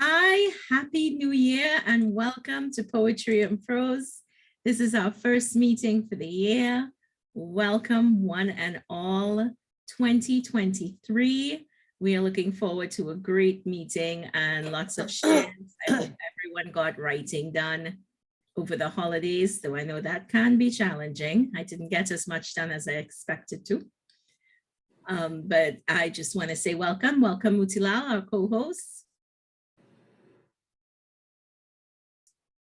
Hi, Happy New Year and welcome to Poetry and Prose. This is our first meeting for the year. Welcome one and all. 2023. We are looking forward to a great meeting and lots of shares. I hope everyone got writing done over the holidays, though I know that can be challenging. I didn't get as much done as I expected to. But I just want to say welcome Mutilal, our co-host.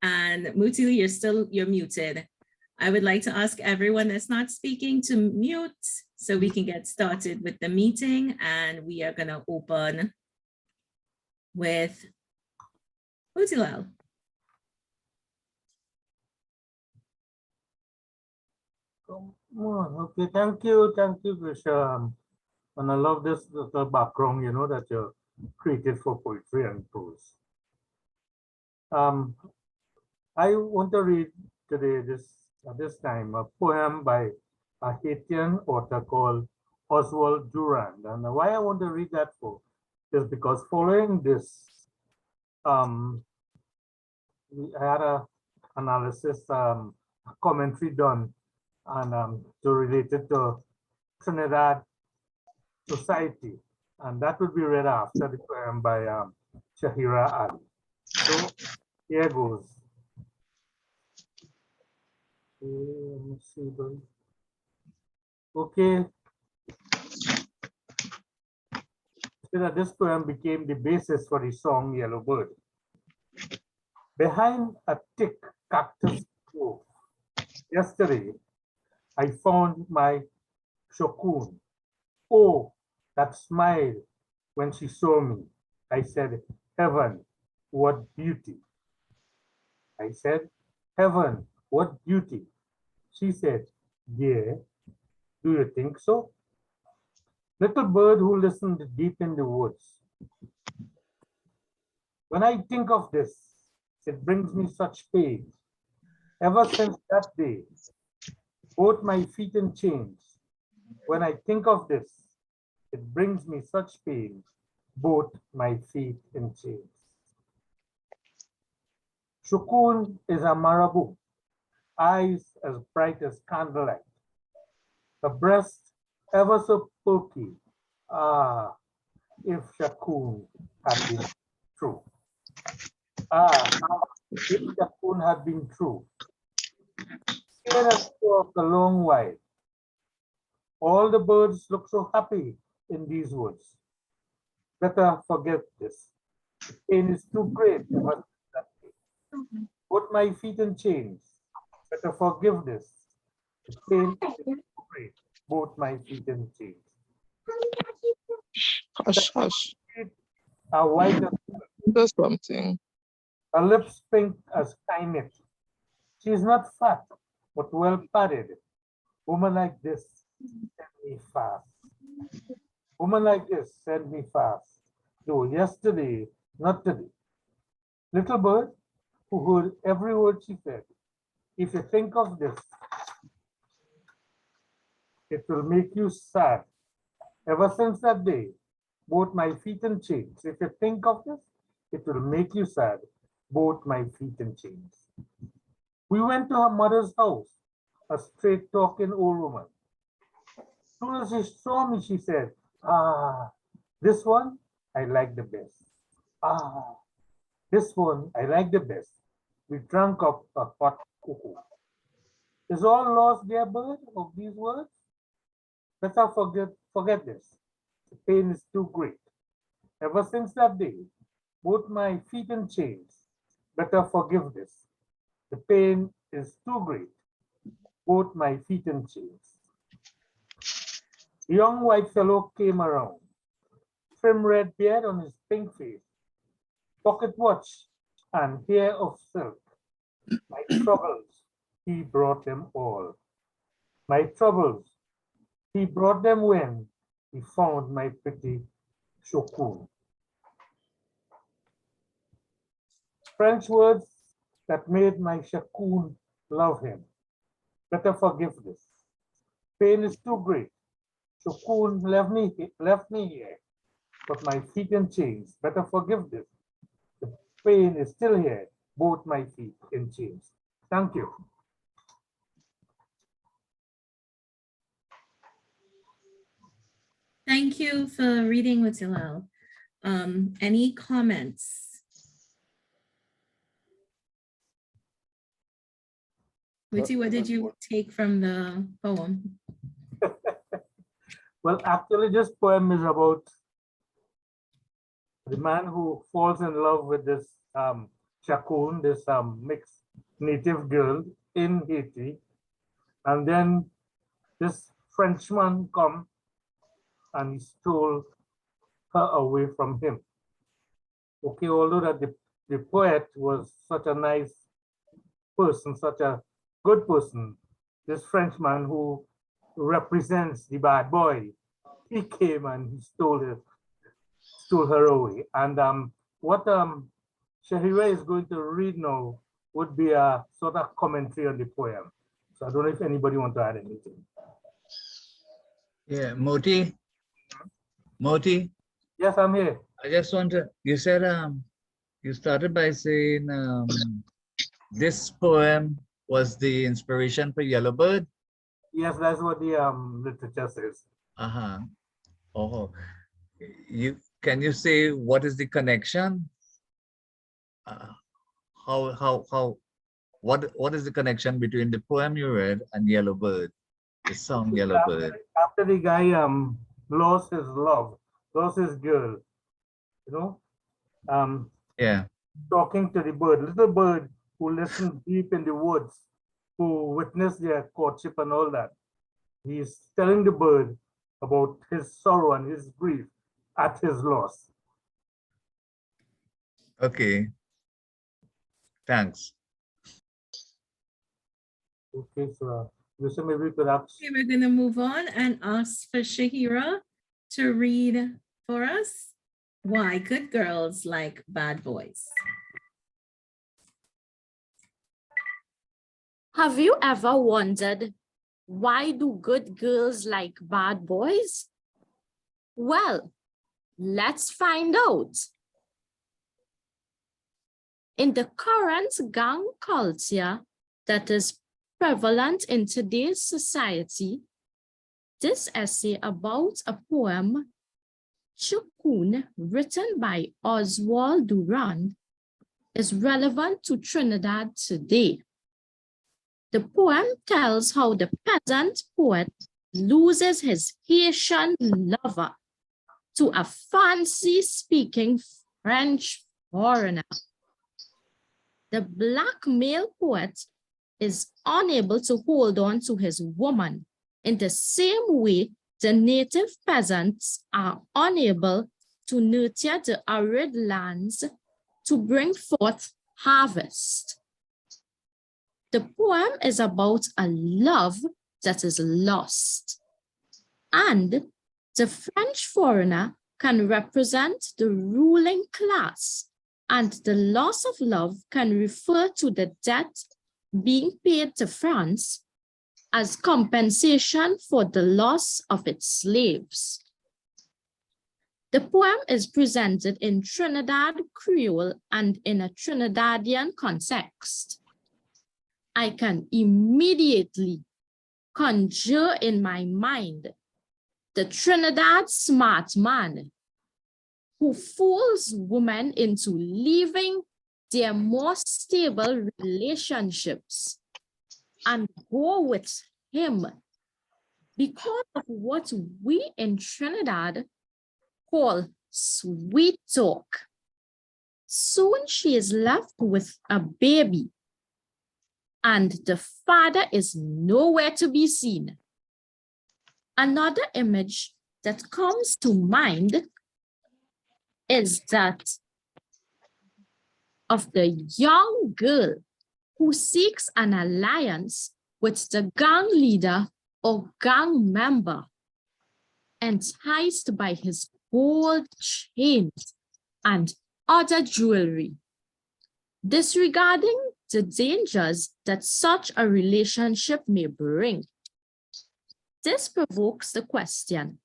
And Mutil, you're muted. I would like to ask everyone that's not speaking to mute so we can get started with the meeting. And we are going to open with Mutilal. Okay, thank you, Krisha. And I love this the background, you know, that you created for poetry and prose. I want to read today this time a poem by a Haitian author called Oswald Durand. And why I want to read that for is because following this, we had a analysis, a commentary done, and to relate it to Trinidad society, and that would be read after the poem by Shahira Ali. So here goes. Let me see. Okay. So that this poem became the basis for the song Yellow Bird. Behind a thick cactus grove, yesterday, I found my Shokun. Oh, that smile when she saw me. I said, heaven, what beauty. I said, heaven, what beauty. She said, yeah, do you think so? Little bird who listened deep in the woods. When I think of this, it brings me such pain. Ever since that day, both my feet in chains. When I think of this, it brings me such pain, both my feet in chains. Shukun is a marabou, eyes as bright as candlelight, a breast ever so pokey. Ah, if Shakun had been true. Ah, if Shakun had been true. Here at the long while, all the birds look so happy in these woods. Better forget this. The pain is too great. Put my feet in chains. Better forgive this. The pain is too great. Both my feet in chains. Hush, hush. Are white as do something. her lips pink as climate. She is not fat, but well padded. Woman like this, send me fast. Woman like this, send me fast. Though yesterday, not today. Little bird who heard every word she said. If you think of this, it will make you sad. Ever since that day, both my feet in chains. If you think of this, it will make you sad. Both my feet in chains. We went to her mother's house, a straight talking old woman. As soon as she saw me, she said, ah, this one I like the best. Ah, this one I like the best. We drank up a hot cocoa. Is all lost, dear bird, of these words? Better forget this. The pain is too great. Ever since that day, both my feet in chains. Better forgive this. The pain is too great. Both my feet in chains. The young white fellow came around. Trim red beard on his pink face. Pocket watch and hair of silk. My troubles, he brought them all. My troubles, he brought them when he found my pretty Shokun. French words that made my Shakun love him. Better forgive this. Pain is too great. Shokun left me here, but my feet in chains. Better forgive this. The pain is still here, both my feet in chains. Thank you. Thank you for reading with Hillel. Any comments? Witty, what did you take from the poem? Well, actually, this poem is about the man who falls in love with this Chacoon, this mixed native girl in Haiti. And then this Frenchman come and he stole her away from him. Okay, although that the poet was such a nice person, such a good person, this Frenchman who represents the bad boy, he came and he stole her away. And what Shahira is going to read now would be a sort of commentary on the poem. So I don't know if anybody want to add anything. Yeah, Moti. Yes, I'm here. I just want to, you said you started by saying this poem was the inspiration for Yellowbird. Yes, that's what the literature says. Uh-huh. Oh, can you say what is the connection? What is the connection between the poem you read and Yellowbird, the song Yellowbird? After the guy lost his love, lost his girl, you know, Yeah. talking to the bird, little bird who listened deep in the woods, who witnessed their courtship and all that. He's telling the bird about his sorrow and his grief at his loss. Okay. Thanks. Okay, so Lucia, maybe we could ask. Okay, we're going to move on and ask for Shahira to read for us Why Good Girls Like Bad Boys. Have you ever wondered, why do good girls like bad boys? Well, let's find out. In the current gang culture that is prevalent in today's society, this essay about a poem, Chacoon, written by Oswald Durand, is relevant to Trinidad today. The poem tells how the peasant poet loses his Haitian lover to a fancy-speaking French foreigner. The black male poet is unable to hold on to his woman in the same way the native peasants are unable to nurture the arid lands to bring forth harvest. The poem is about a love that is lost, and the French foreigner can represent the ruling class, and the loss of love can refer to the debt being paid to France as compensation for the loss of its slaves. The poem is presented in Trinidad Creole and in a Trinidadian context. I can immediately conjure in my mind the Trinidad smart man who fools women into leaving their more stable relationships and go with him because of what we in Trinidad call sweet talk. Soon she is left with a baby, and the father is nowhere to be seen. Another image that comes to mind is that of the young girl who seeks an alliance with the gang leader or gang member, enticed by his gold chains and other jewelry, disregarding the dangers that such a relationship may bring. This provokes the question,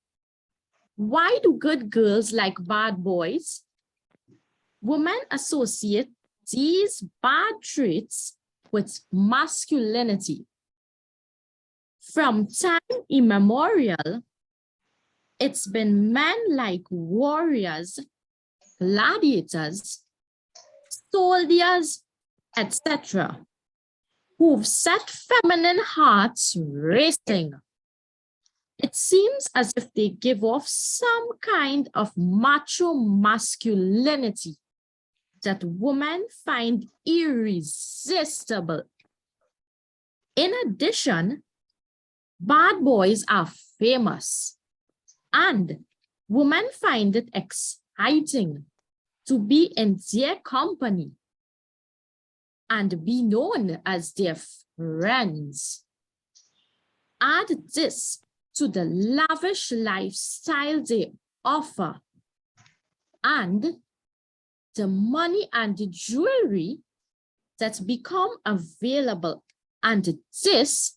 why do good girls like bad boys? Women associate these bad traits with masculinity. From time immemorial, it's been men like warriors, gladiators, soldiers, etc., who've set feminine hearts racing. It seems as if they give off some kind of macho masculinity that women find irresistible. In addition, bad boys are famous, and women find it exciting to be in their company and be known as their friends. Add this to the lavish lifestyle they offer, and the money and the jewelry that become available, and this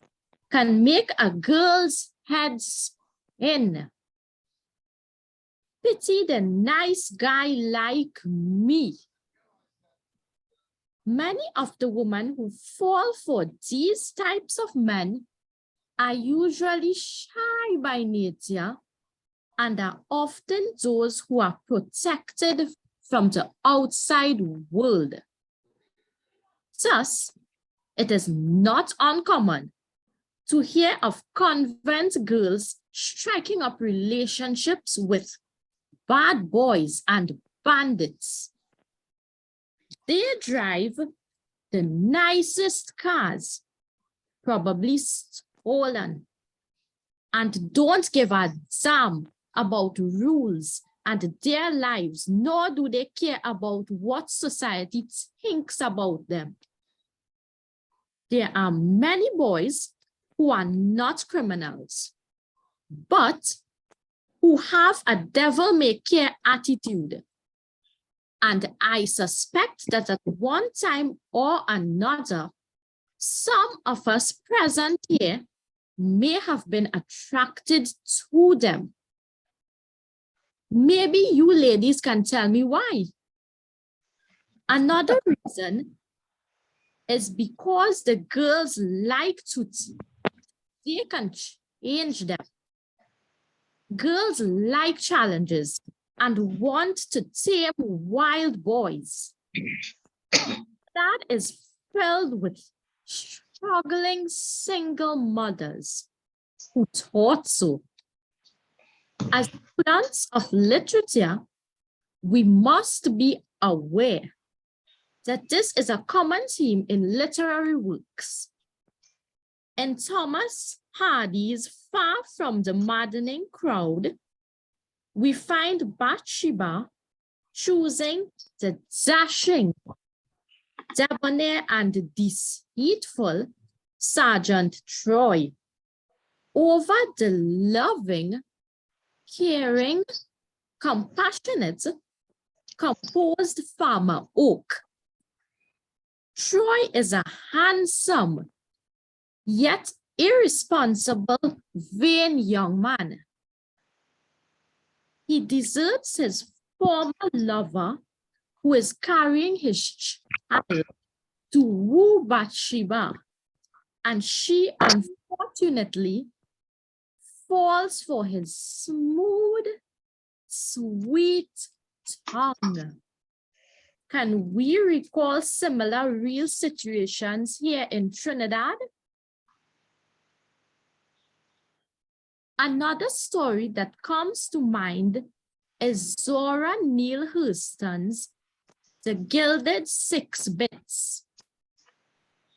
can make a girl's head spin. Pity the nice guy like me. Many of the women who fall for these types of men are usually shy by nature and are often those who are protected from the outside world. Thus, it is not uncommon to hear of convent girls striking up relationships with bad boys and bandits. They drive the nicest cars, probably stolen, and don't give a damn about rules and their lives, nor do they care about what society thinks about them. There are many boys who are not criminals, but who have a devil-may-care attitude. And I suspect that at one time or another, some of us present here may have been attracted to them. Maybe you ladies can tell me why. Another reason is because the girls like to, they can change them. Girls like challenges and want to tame wild boys. That is filled with struggling single mothers who thought so. As students of literature, we must be aware that this is a common theme in literary works. In Thomas Hardy's Far from the Maddening Crowd, we find Bathsheba choosing the dashing, debonair, and deceitful Sergeant Troy over the loving, caring, compassionate, composed farmer Oak. Troy is a handsome, yet irresponsible, vain young man. He deserts his former lover, who is carrying his child, to woo Bathsheba, and she unfortunately falls for his smooth, sweet tongue. Can we recall similar real situations here in Trinidad? Another story that comes to mind is Zora Neale Hurston's The Gilded Six Bits.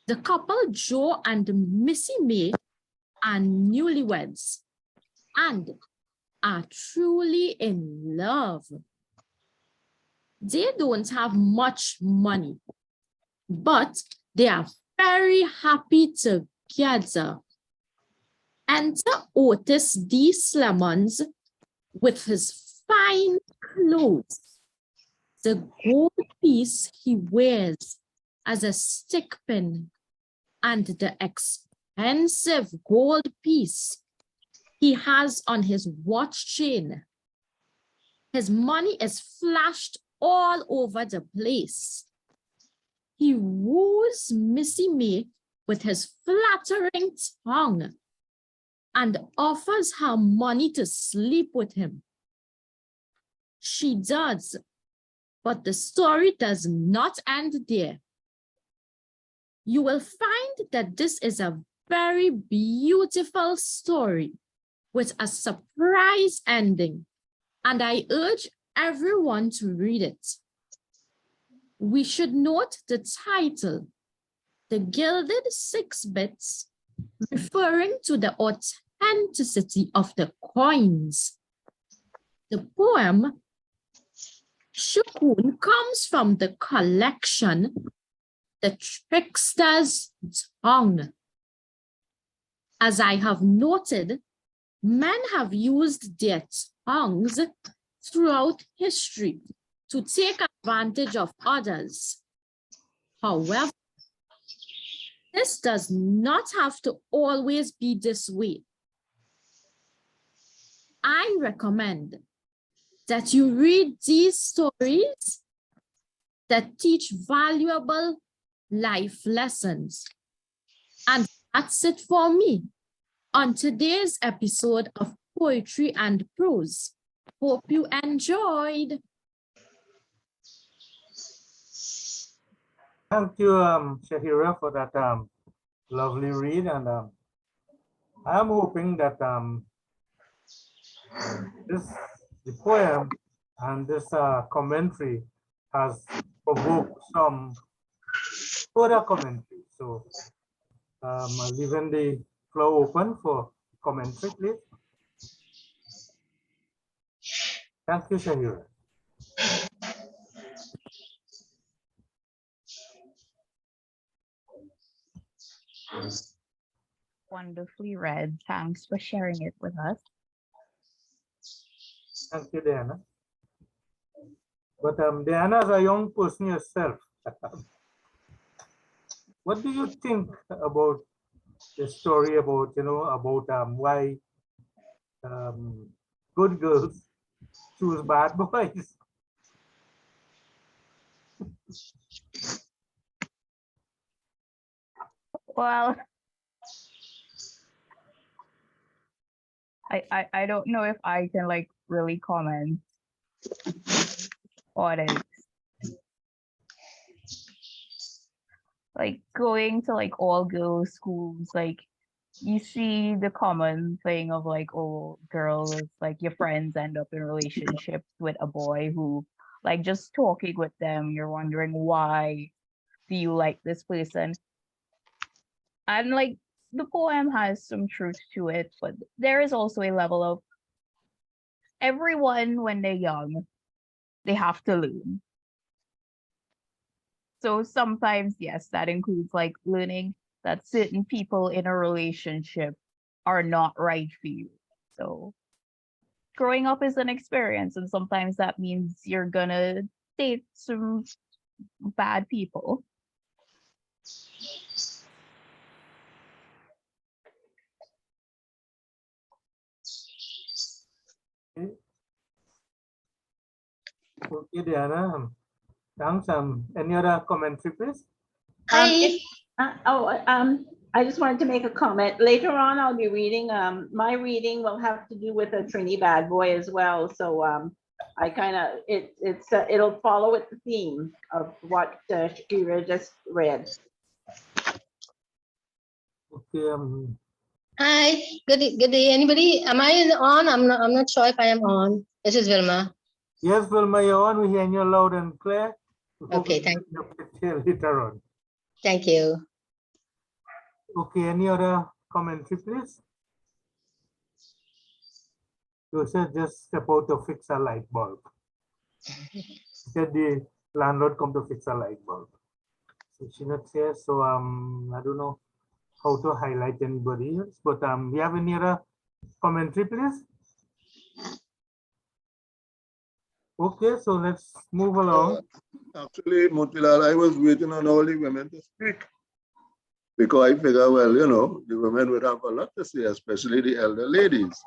The couple Joe and Missy May are newlyweds and are truly in love. They don't have much money, but they are very happy together. Enter Otis D. Slemons with his fine clothes, the gold piece he wears as a stick pin, and the expensive gold piece he has on his watch chain. His money is flashed all over the place. He woos Missy May with his flattering tongue and offers her money to sleep with him. She does, but the story does not end there. You will find that this is a very beautiful story with a surprise ending, and I urge everyone to read it. We should note the title, The Gilded Six Bits, referring to the authenticity of the coins. The poem Shukun comes from the collection The Trickster's Tongue. As I have noted, men have used their tongues throughout history to take advantage of others. However, this does not have to always be this way. I recommend that you read these stories that teach valuable life lessons. And that's it for me on today's episode of Poetry and Prose. Hope you enjoyed. Thank you, Shahira, for that lovely read. And I'm hoping that the poem and this commentary has provoked some further commentary. So I'm leaving the floor open for commentary, please. Thank you, Shahira. Wonderfully read. Thanks for sharing it with us. Thank you, Diana. But Diana, as a young person yourself, what do you think about the story about, why good girls choose bad boys? Well, I don't know if I can like really comment on it. Like going to like all girls schools, like you see the common thing of like, oh, girls, like your friends end up in relationships with a boy who like just talking with them, you're wondering why do you like this person? And like the poem has some truth to it, but there is also a level of everyone when they're young, they have to learn. So sometimes, yes, that includes like learning that certain people in a relationship are not right for you. So growing up is an experience, and sometimes that means you're gonna date some bad people. Okay, Diana. Thanks. Any other commentary, please? I just wanted to make a comment. Later on, I'll be reading. My reading will have to do with a Trini bad boy as well. So I kind of it'll follow with the theme of what Shakira just read. Okay. Hi, good day. Anybody? Am I on? I'm not sure if I am on. This is Vilma. Yes, Wilma, you're on. We hear you loud and clear. Okay, thank you. Later on. Thank you. Okay, any other commentary, please? You said just step out to fix a light bulb. Said the landlord come to fix a light bulb. So she's not here, so I don't know how to highlight anybody else, but we have any other commentary, please? Okay, so let's move along. Actually, Motilal, I was waiting on all the women to speak because I figure, well, the women would have a lot to say, especially the elder ladies.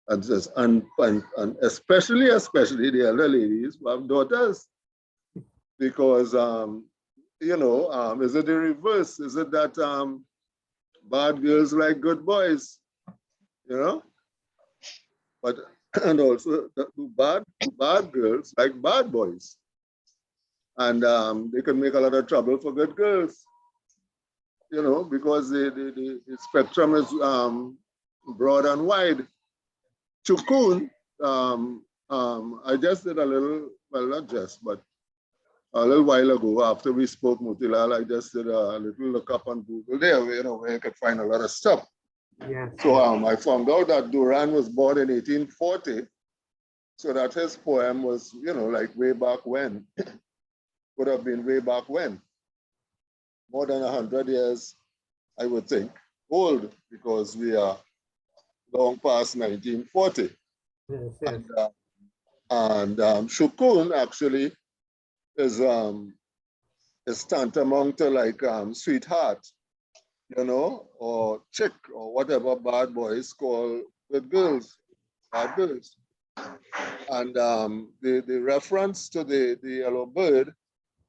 and especially the elder ladies who have daughters, because is it the reverse? Is it that bad girls like good boys? But and also the bad girls like bad boys, and they can make a lot of trouble for good girls. Because the spectrum is broad and wide. Chukun, I just did a little, well, not just, but a little while ago after we spoke, Mutilal, I just did a little look up on Google there, where you could find a lot of stuff. Yes. So I found out that Duran was born in 1840, so that his poem was, like way back when, would have been way back when, more than 100 years, I would think, old, because we are long past 1940. Yes, yes. And Shukun actually is tantamount to like sweetheart, or chick, or whatever bad boys call with girls, bad girls. And the reference to the yellow bird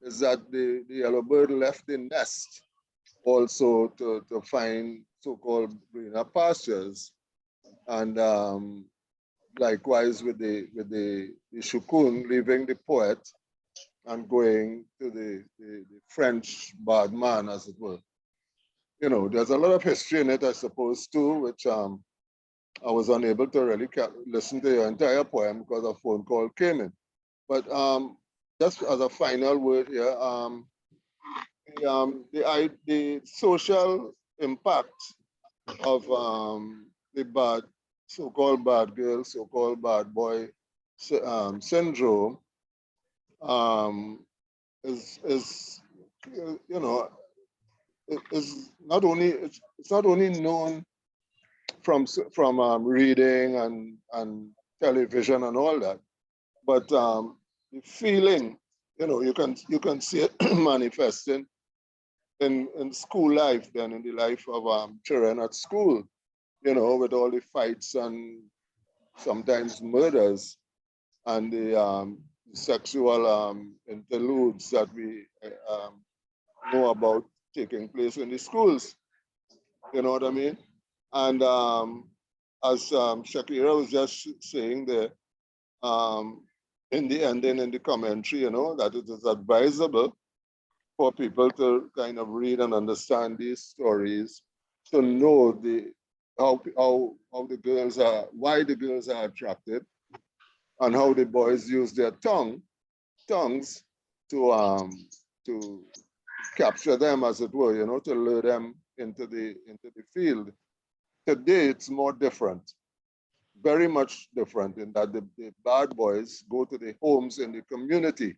is that the yellow bird left the nest also to find so-called greener pastures. And likewise with the Shukun leaving the poet and going to the French bad man, as it were. There's a lot of history in it, I suppose, too, which I was unable to really listen to your entire poem because a phone call came in. But just as a final word here, the social impact of the so-called bad girl, so-called bad boy syndrome is it's not only known from reading and television and all that, but the feeling, you can see it manifesting in school life, then in the life of children at school, with all the fights and sometimes murders and the sexual interludes that we know about taking place in the schools. You know what I mean? And as Shakira was just saying there, in the ending, in the commentary, that it is advisable for people to kind of read and understand these stories, to know how the girls are, why the girls are attracted, and how the boys use their tongues to capture them, as it were, to lure them into the field. Today, it's more different, very much different, in that the bad boys go to the homes in the community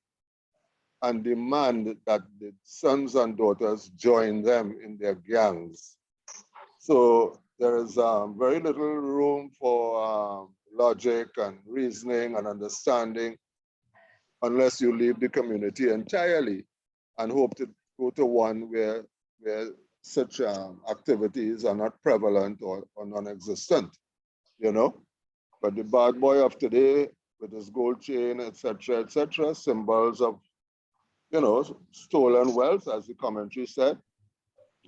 and demand that the sons and daughters join them in their gangs. So there is very little room for logic and reasoning and understanding unless you leave the community entirely and hope to go to one where such activities are not prevalent or non-existent, But the bad boy of today, with his gold chain, etc., symbols of, stolen wealth, as the commentary said,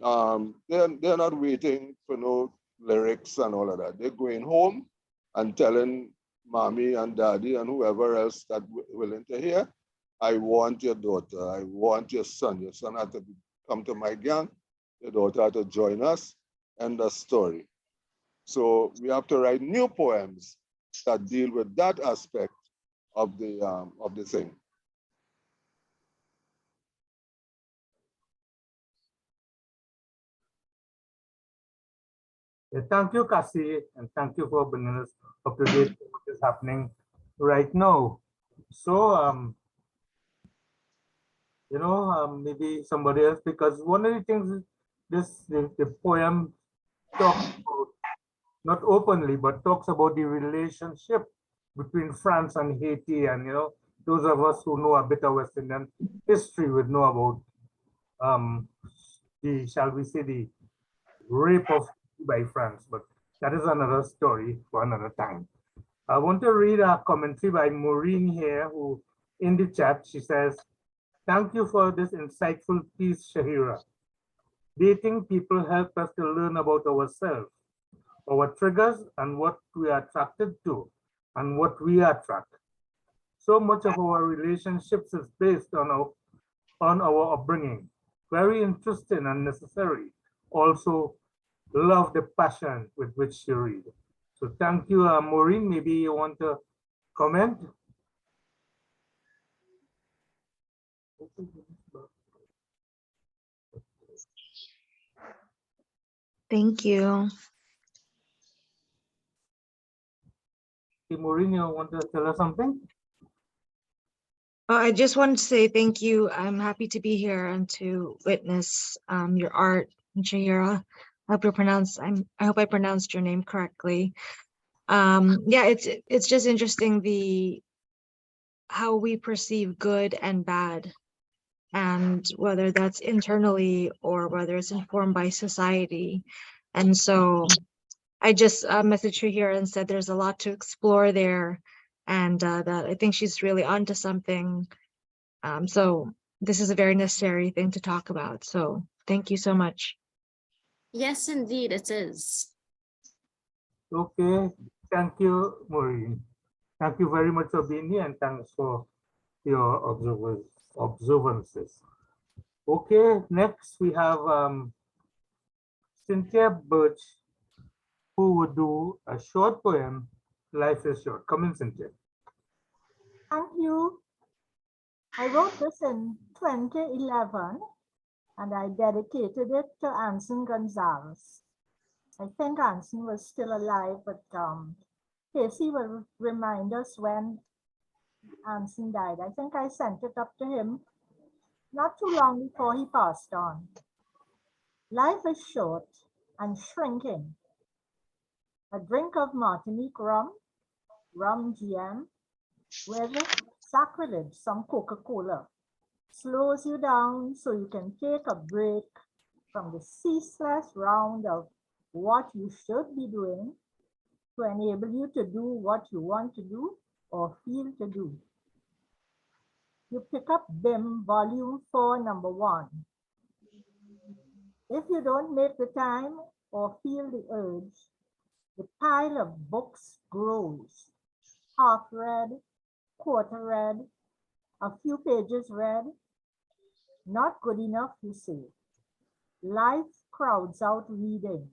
they're not waiting for no lyrics and all of that. They're going home and telling mommy and daddy and whoever else that willing to hear, I want your daughter, I want your son. Your son had to come to my gang, your daughter had to join us, end the story. So we have to write new poems that deal with that aspect of the thing. Yeah, thank you, Kasi, and thank you for bringing us up to date with what is happening right now. So, maybe somebody else, because one of the things the poem talks about, not openly, but talks about the relationship between France and Haiti, and those of us who know a bit of West Indian history would know about shall we say, the rape of by France, but that is another story for another time. I want to read a commentary by Maureen here, who in the chat, she says, "Thank you for this insightful piece, Shahira. Dating people help us to learn about ourselves, our triggers, and what we are attracted to, and what we attract. So much of our relationships is based on our upbringing. Very interesting and necessary. Also, love the passion with which you read." So thank you, Maureen. Maybe you want to comment? Thank you. Maureen, you want to tell us something? I just wanted to say thank you. I'm happy to be here and to witness your art, Shahira. I hope I pronounced your name correctly. Yeah, it's just interesting how we perceive good and bad, and whether that's internally or whether it's informed by society. And so I just messaged her here and said there's a lot to explore there, and that I think she's really onto something. So this is a very necessary thing to talk about. So thank you so much. Yes, indeed, it is. Okay, thank you, Maureen. Thank you very much for being here, and thanks for your observances. Okay, next we have Cynthia Birch, who would do a short poem, Life is Short. Come in, Cynthia. Thank you. I wrote this in 2011 and I dedicated it to Anson Gonzalez. I think Anson was still alive, but Casey will remind us when Anson died. I think I sent it up to him not too long before he passed on. Life is short and shrinking. A drink of Martinique rum GM, with sacrilege, some Coca-Cola, slows you down so you can take a break from the ceaseless round of what you should be doing to enable you to do what you want to do or feel to do. You pick up BIM Volume 4, Number 1. If you don't make the time or feel the urge, the pile of books grows. Half read, quarter read, a few pages read. Not good enough, you say. Life crowds out reading,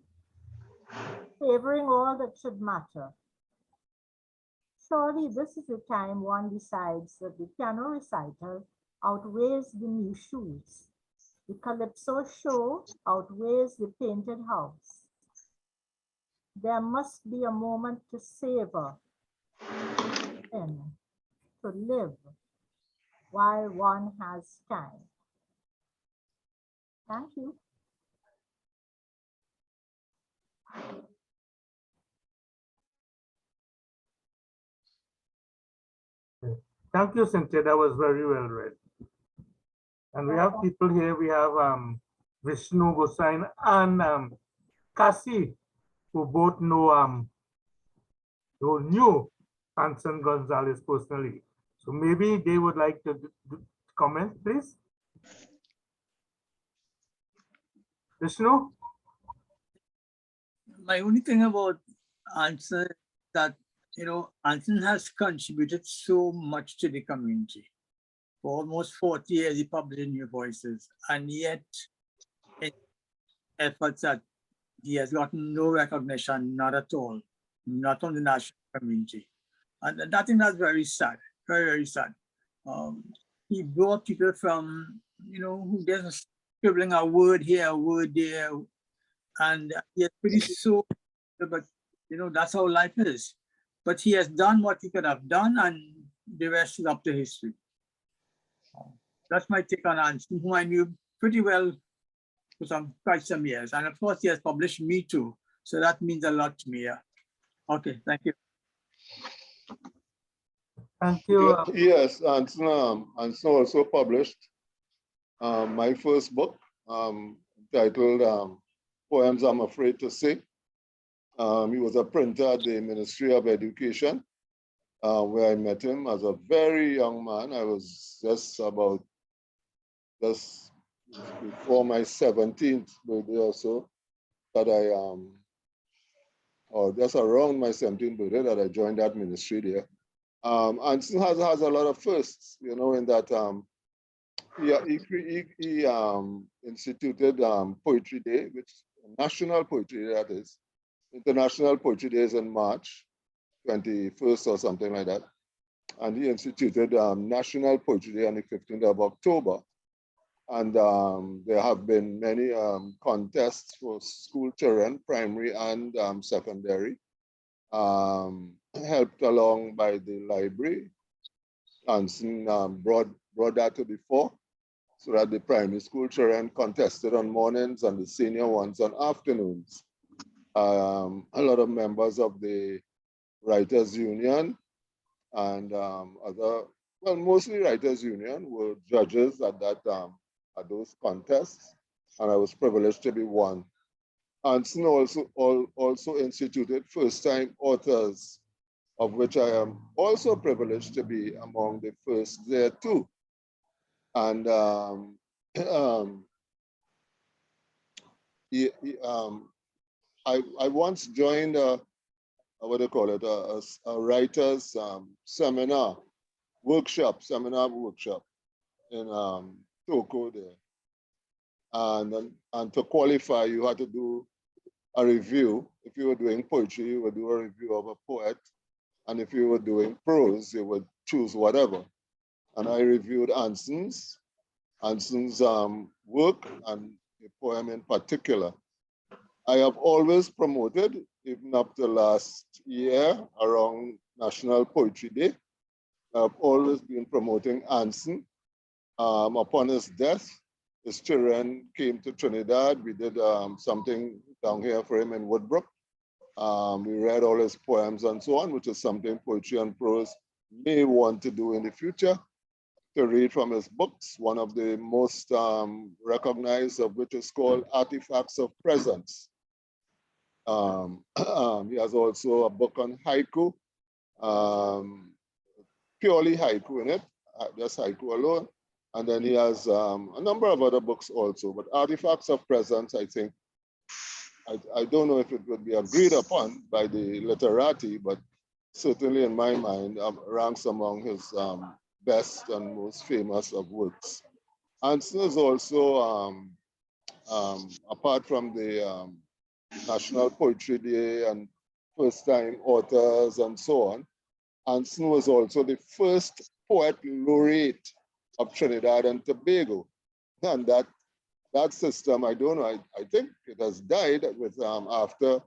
favoring all that should matter. Surely this is the time one decides that the piano recital outweighs the new shoes. The calypso show outweighs the painted house. There must be a moment to savor, and to live while one has time. Thank you. Thank you, Cynthia. That was very well read. And we have people here. We have Vishnu Gosain and Kasi, who both know who knew Anson Gonzalez personally. So maybe they would like to comment, please. Vishnu? My only thing about Anson that, Anson has contributed so much to the community. For almost 40 years, he published New Voices, and yet in efforts that he has gotten no recognition, not at all, not from the national community. And I think that's very sad, very, very sad. He brought people from, who just scribbling a word here, a word there, and he pretty so, but that's how life is. But he has done what he could have done, and the rest is up to history. That's my take on Anson, whom I knew pretty well for quite some years. And of course, he has published Me Too. So that means a lot to me. Yeah. Okay, thank you. Thank you. Yes, Anson also published my first book, titled Poems I'm Afraid to Say. He was a printer at the Ministry of Education. where I met him as a very young man. I was just before my 17th birthday or so that or just around my 17th birthday that I joined that ministry there. Anson has a lot of firsts, you know, in that he instituted Poetry Day, which National Poetry Day, that is. International Poetry Day is in March 21st or something like that. And he instituted National Poetry Day on the 15th of October. And there have been many contests for school children, primary and secondary, helped along by the library. Anson brought that to the fore so that the primary school children contested on mornings and the senior ones on afternoons. A lot of members of the Writers Union and mostly Writers Union were judges at at those contests, and I was privileged to be one. Anson also instituted first-time authors, of which I am also privileged to be among the first there too. And I once joined what do you call it, a writer's seminar workshop in Toko there. And to qualify, you had to do a review. If you were doing poetry, you would do a review of a poet. And if you were doing prose, you would choose whatever. And I reviewed Anson's work and a poem in particular. I have always promoted, even up to last year around National Poetry Day, I've always been promoting Anson. Upon his death, his children came to Trinidad. We did something down here for him in Woodbrook. We read all his poems and so on, which is something Poetry and Prose may want to do in the future, to read from his books, one of the most recognized of which is called Artifacts of Presence. He has also a book on haiku, purely haiku in it, just haiku alone. And then he has a number of other books also, but Artifacts of Presence, I think, I don't know if it would be agreed upon by the literati, but certainly in my mind, ranks among his best and most famous of works. Anson is also, apart from the National Poetry Day and first-time authors and so on, Anson was also the first poet laureate of Trinidad and Tobago. And that system, I don't know, I think it has died with after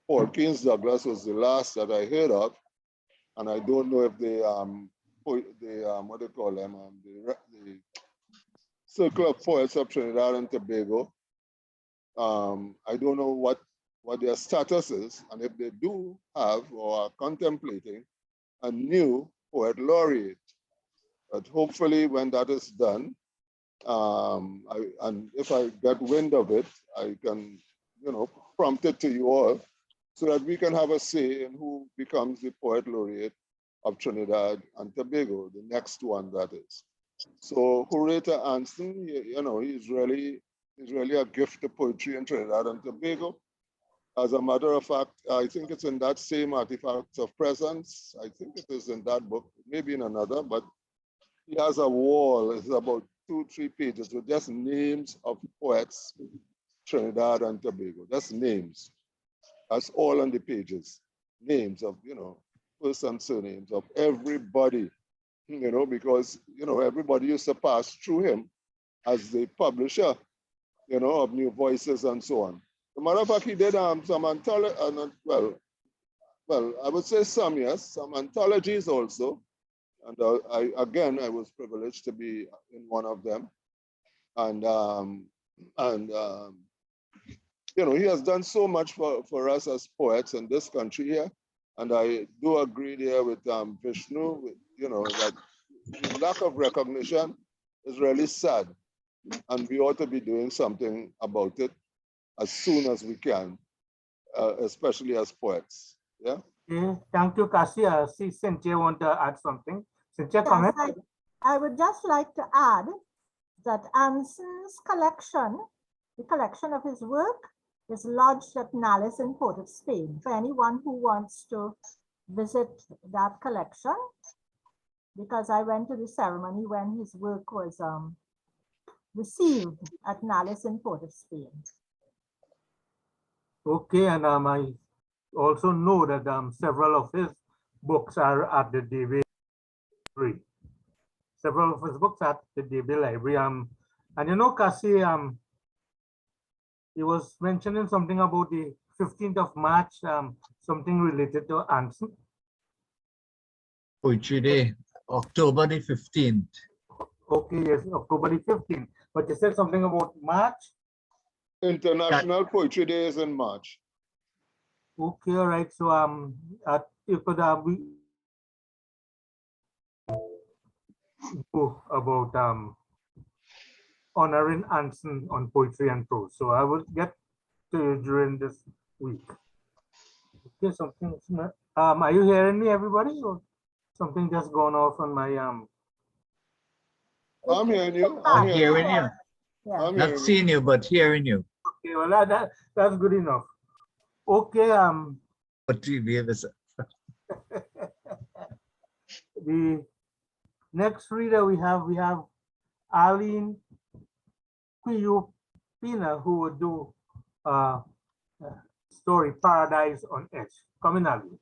Paul Keynes Douglas was the last that I heard of. And I don't know if the what do you call them, the Circle of Poets of Trinidad and Tobago, I don't know what their status is, and if they do have or are contemplating a new poet laureate. But hopefully when that is done, and if I get wind of it, I can, prompt it to you all so that we can have a say in who becomes the poet laureate of Trinidad and Tobago, the next one that is. So hooray to Anson, he's really a gift to poetry in Trinidad and Tobago. As a matter of fact, I think it's in that same Artifacts of Presence. I think it is in that book, maybe in another, but he has a wall. It's about 2-3 pages with just names of poets, Trinidad and Tobago. That's names. That's all on the pages. Names of, first and surnames of everybody, because, everybody used to pass through him as the publisher, of New Voices and so on. As a matter of fact, he did some anthology, well, I would say some, yes, some anthologies also. And I was privileged to be in one of them. And he has done so much for us as poets in this country here. And I do agree there with Vishnu, that the lack of recognition is really sad. And we ought to be doing something about it as soon as we can, especially as poets. Yeah. Okay, thank you, Cassie. See, Cynthia want to add something. Cynthia, Yes, comment? I would just like to add that Anson's collection, the collection of his work, is lodged at Nales in Port of Spain. For anyone who wants to visit that collection, because I went to the ceremony when his work was received at Nales in Port of Spain. Okay, and I also know that several of his books are at the DB Library. Several of his books at the DB Library. And you know, Cassie, he was mentioning something about the 15th of March, something related to Anson. Poetry Day, October the 15th. Okay, yes, October the 15th. But you said something about March? International Poetry Day is in March. Okay, all right. So you could we go about honoring Anson on poetry and prose. So I will get to you during this week. Okay, something. Are you hearing me, everybody, or something just gone off on my I'm hearing you. I'm hearing you. Yeah. I'm Not hearing you. seeing you, but hearing you. Okay, well that's good enough. Okay, What TV is it? the next reader we have Arlene Pina, who will do story Paradise on Edge. Come in, Arlene.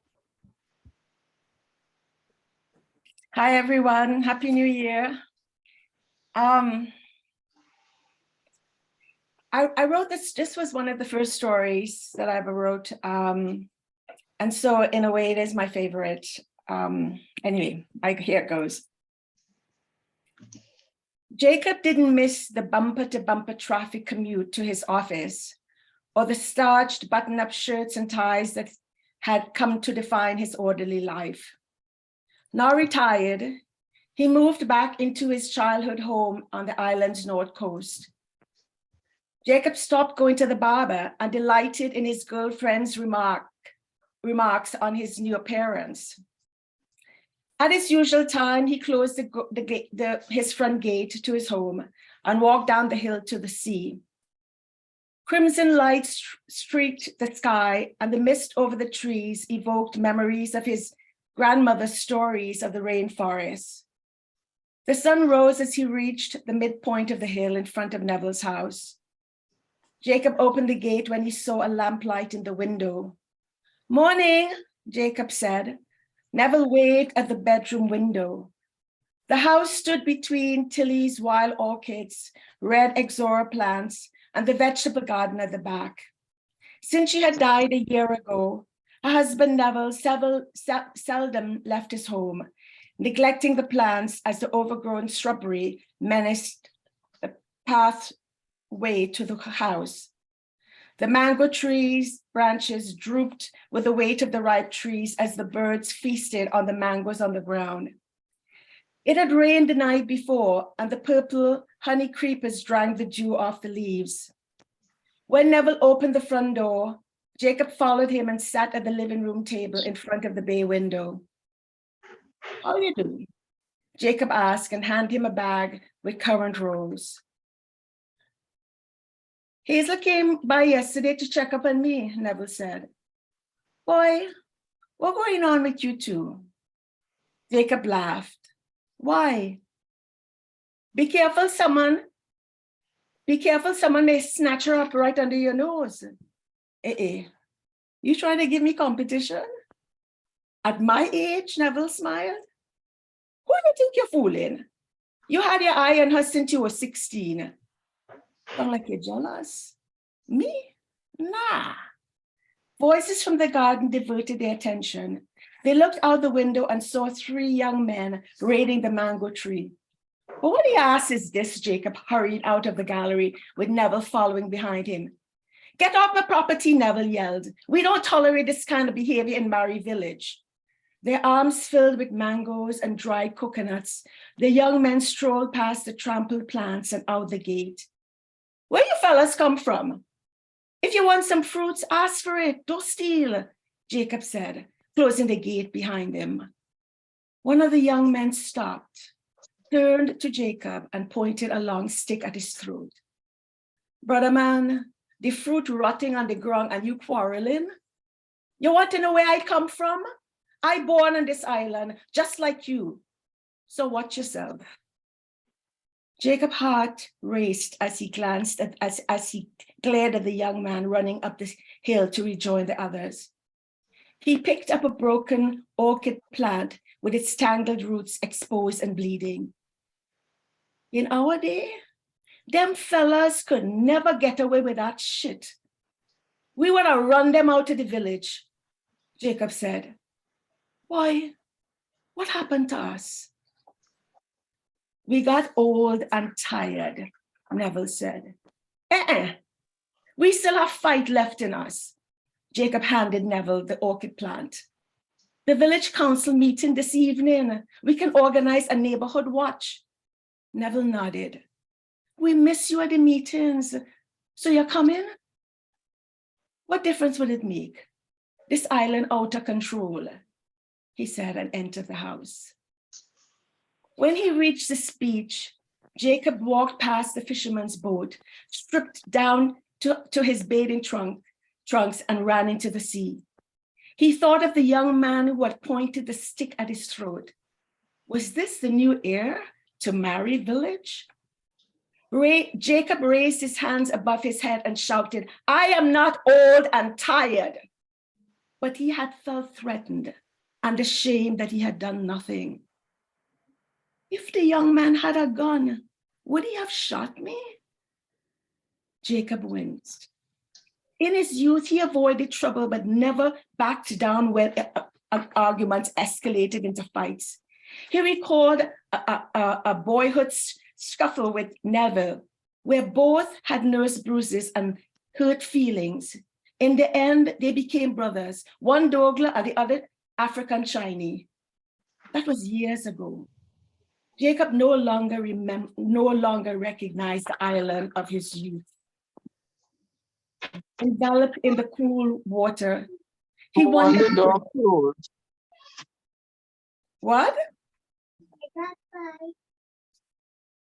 Hi, everyone. Happy New Year. I wrote this. This was one of the first stories that I ever wrote. And so in a way, it is my favorite. Anyway, here it goes. Jacob didn't miss the bumper-to-bumper traffic commute to his office or the starched button-up shirts and ties that had come to define his orderly life. Now retired, he moved back into his childhood home on the island's north coast. Jacob stopped going to the barber and delighted in his girlfriend's remarks on his new appearance. At his usual time, he closed his front gate to his home and walked down the hill to the sea. Crimson lights streaked the sky, and the mist over the trees evoked memories of his grandmother's stories of the rainforest. The sun rose as he reached the midpoint of the hill in front of Neville's house. Jacob opened the gate when he saw a lamplight in the window. "Morning," Jacob said. Neville waved at the bedroom window. The house stood between Tilly's wild orchids, red Exora plants, and the vegetable garden at the back. Since she had died a year ago, her husband Neville seldom left his home, neglecting the plants as the overgrown shrubbery menaced the pathway to the house. The mango trees' branches drooped with the weight of the ripe trees as the birds feasted on the mangoes on the ground. It had rained the night before, and the purple honey creepers drank the dew off the leaves. When Neville opened the front door, Jacob followed him and sat at the living room table in front of the bay window. "How are you doing?" Jacob asked and handed him a bag with currant rolls. "Hazel came by yesterday to check up on me," Neville said. "Boy, what's going on with you two?" Jacob laughed. "Why?" Be careful, someone may snatch her up right under your nose." You trying to give me competition? At my age, Neville smiled. "Who do you think you're fooling? You had your eye on her since you were 16. Sound like you're jealous. Me? Nah." Voices from the garden diverted their attention. They looked out the window and saw 3 young men raiding the mango tree. "But what the ass is this?" Jacob hurried out of the gallery with Neville following behind him. "Get off my property," Neville yelled. "We don't tolerate this kind of behavior in Murray Village." Their arms filled with mangoes and dried coconuts, the young men strolled past the trampled plants and out the gate. "Where you fellas come from? If you want some fruits, ask for it. Don't steal," Jacob said. closing the gate behind him. One of the young men stopped, turned to Jacob and pointed a long stick at his throat. Brother man, the fruit rotting on the ground and you quarreling? You want to know where I come from? I born on this island, just like you. So watch yourself. Jacob's heart raced as he glanced at, as he glared at the young man running up the hill to rejoin the others. He picked up a broken orchid plant with its tangled roots exposed and bleeding. In our day, them fellas could never get away with that shit. We want to run them out of the village, Jacob said. Why, what happened to us? We got old and tired, Neville said. We still have fight left in us. Jacob handed Neville the orchid plant. The village council meeting this evening. We can organize a neighborhood watch. Neville nodded. We miss you at the meetings. So you're coming? What difference will it make? This island out of control, he said and entered the house. When he reached the beach, Jacob walked past the fisherman's boat, stripped down to his bathing trunks and ran into the sea. He thought of the young man who had pointed the stick at his throat. Was this the new heir to Mary Village? Jacob raised his hands above his head and shouted, I am not old and tired. But he had felt threatened and ashamed that he had done nothing. If the young man had a gun, would he have shot me? Jacob winced. In his youth, he avoided trouble, but never backed down when arguments escalated into fights. He recalled a boyhood scuffle with Neville, where both had nursed bruises and hurt feelings. In the end, they became brothers, one Douglas and the other African Chinese. That was years ago. Jacob no longer recognized the island of his youth. Enveloped in the cool water, he wondered. What?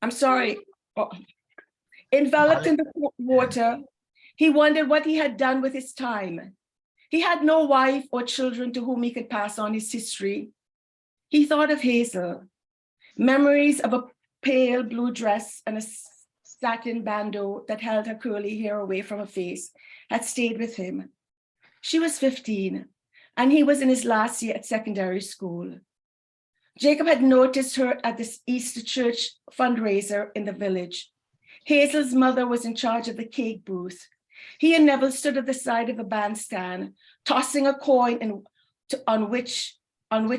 I'm sorry. Oh. Enveloped in the water, he wondered what he had done with his time. He had no wife or children to whom he could pass on his history. He thought of Hazel. Memories of a pale blue dress and a satin bandeau that held her curly hair away from her face had stayed with him. She was 15, and he was in his last year at secondary school. Jacob had noticed her at this Easter church fundraiser in the village. Hazel's mother was in charge of the cake booth. He and Neville stood at the side of a bandstand, tossing a coin on which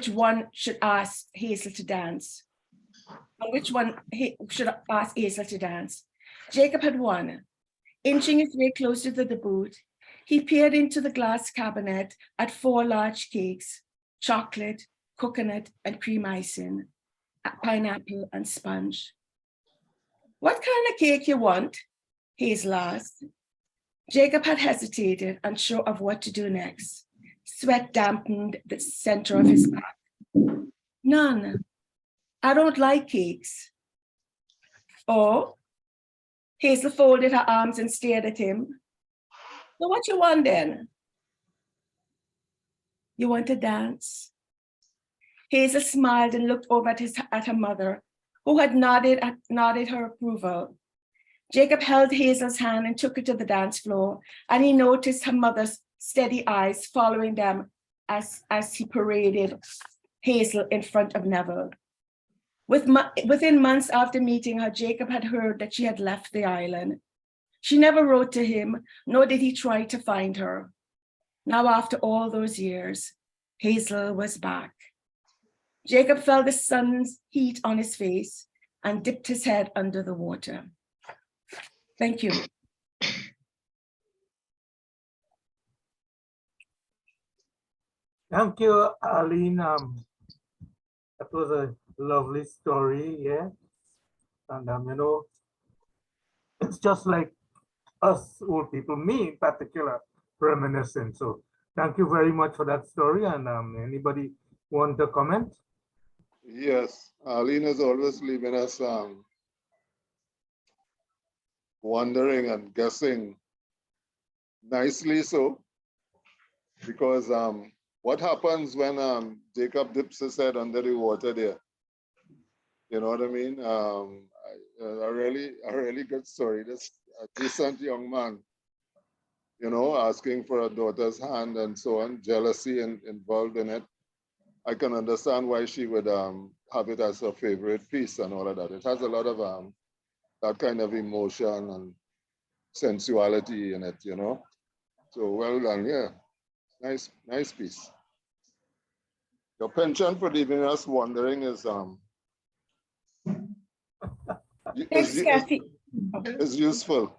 one should ask Hazel to dance. On which one he should ask Hazel to dance. Jacob had won. Inching his way closer to the booth, he peered into the glass cabinet at 4 large cakes, chocolate, coconut, and cream icing, pineapple, and sponge. What kind of cake you want? Hazel asked. Jacob had hesitated, unsure of what to do next. Sweat dampened the center of his back. None. I don't like cakes. Oh? Hazel folded her arms and stared at him. So what you want then? You want to dance? Hazel smiled and looked over at her mother, who had nodded her approval. Jacob held Hazel's hand and took her to the dance floor, and he noticed her mother's steady eyes following them as he paraded Hazel in front of Neville. Within months after meeting her, Jacob had heard that she had left the island. She never wrote to him, nor did he try to find her. Now, after all those years, Hazel was back. Jacob felt the sun's heat on his face and dipped his head under the water. Thank you. Thank you, Aline. That was a lovely story, yeah. And it's just like us old people, me in particular, reminiscing. So Thank you very much for that story. And anybody want to comment? Yes, Arlene is always leaving us wondering and guessing, nicely so, because what happens when Jacob dips his head under the water there? You know what I mean? A really good story. This a decent young man, you know, asking for a daughter's hand and so on, jealousy involved in it. I can understand why she would have it as her favorite piece and all of that. It has a lot of that kind of emotion and sensuality in it, you know. So well done, yeah. Nice piece. Your penchant for leaving us wondering is Thanks, Kathy. is useful.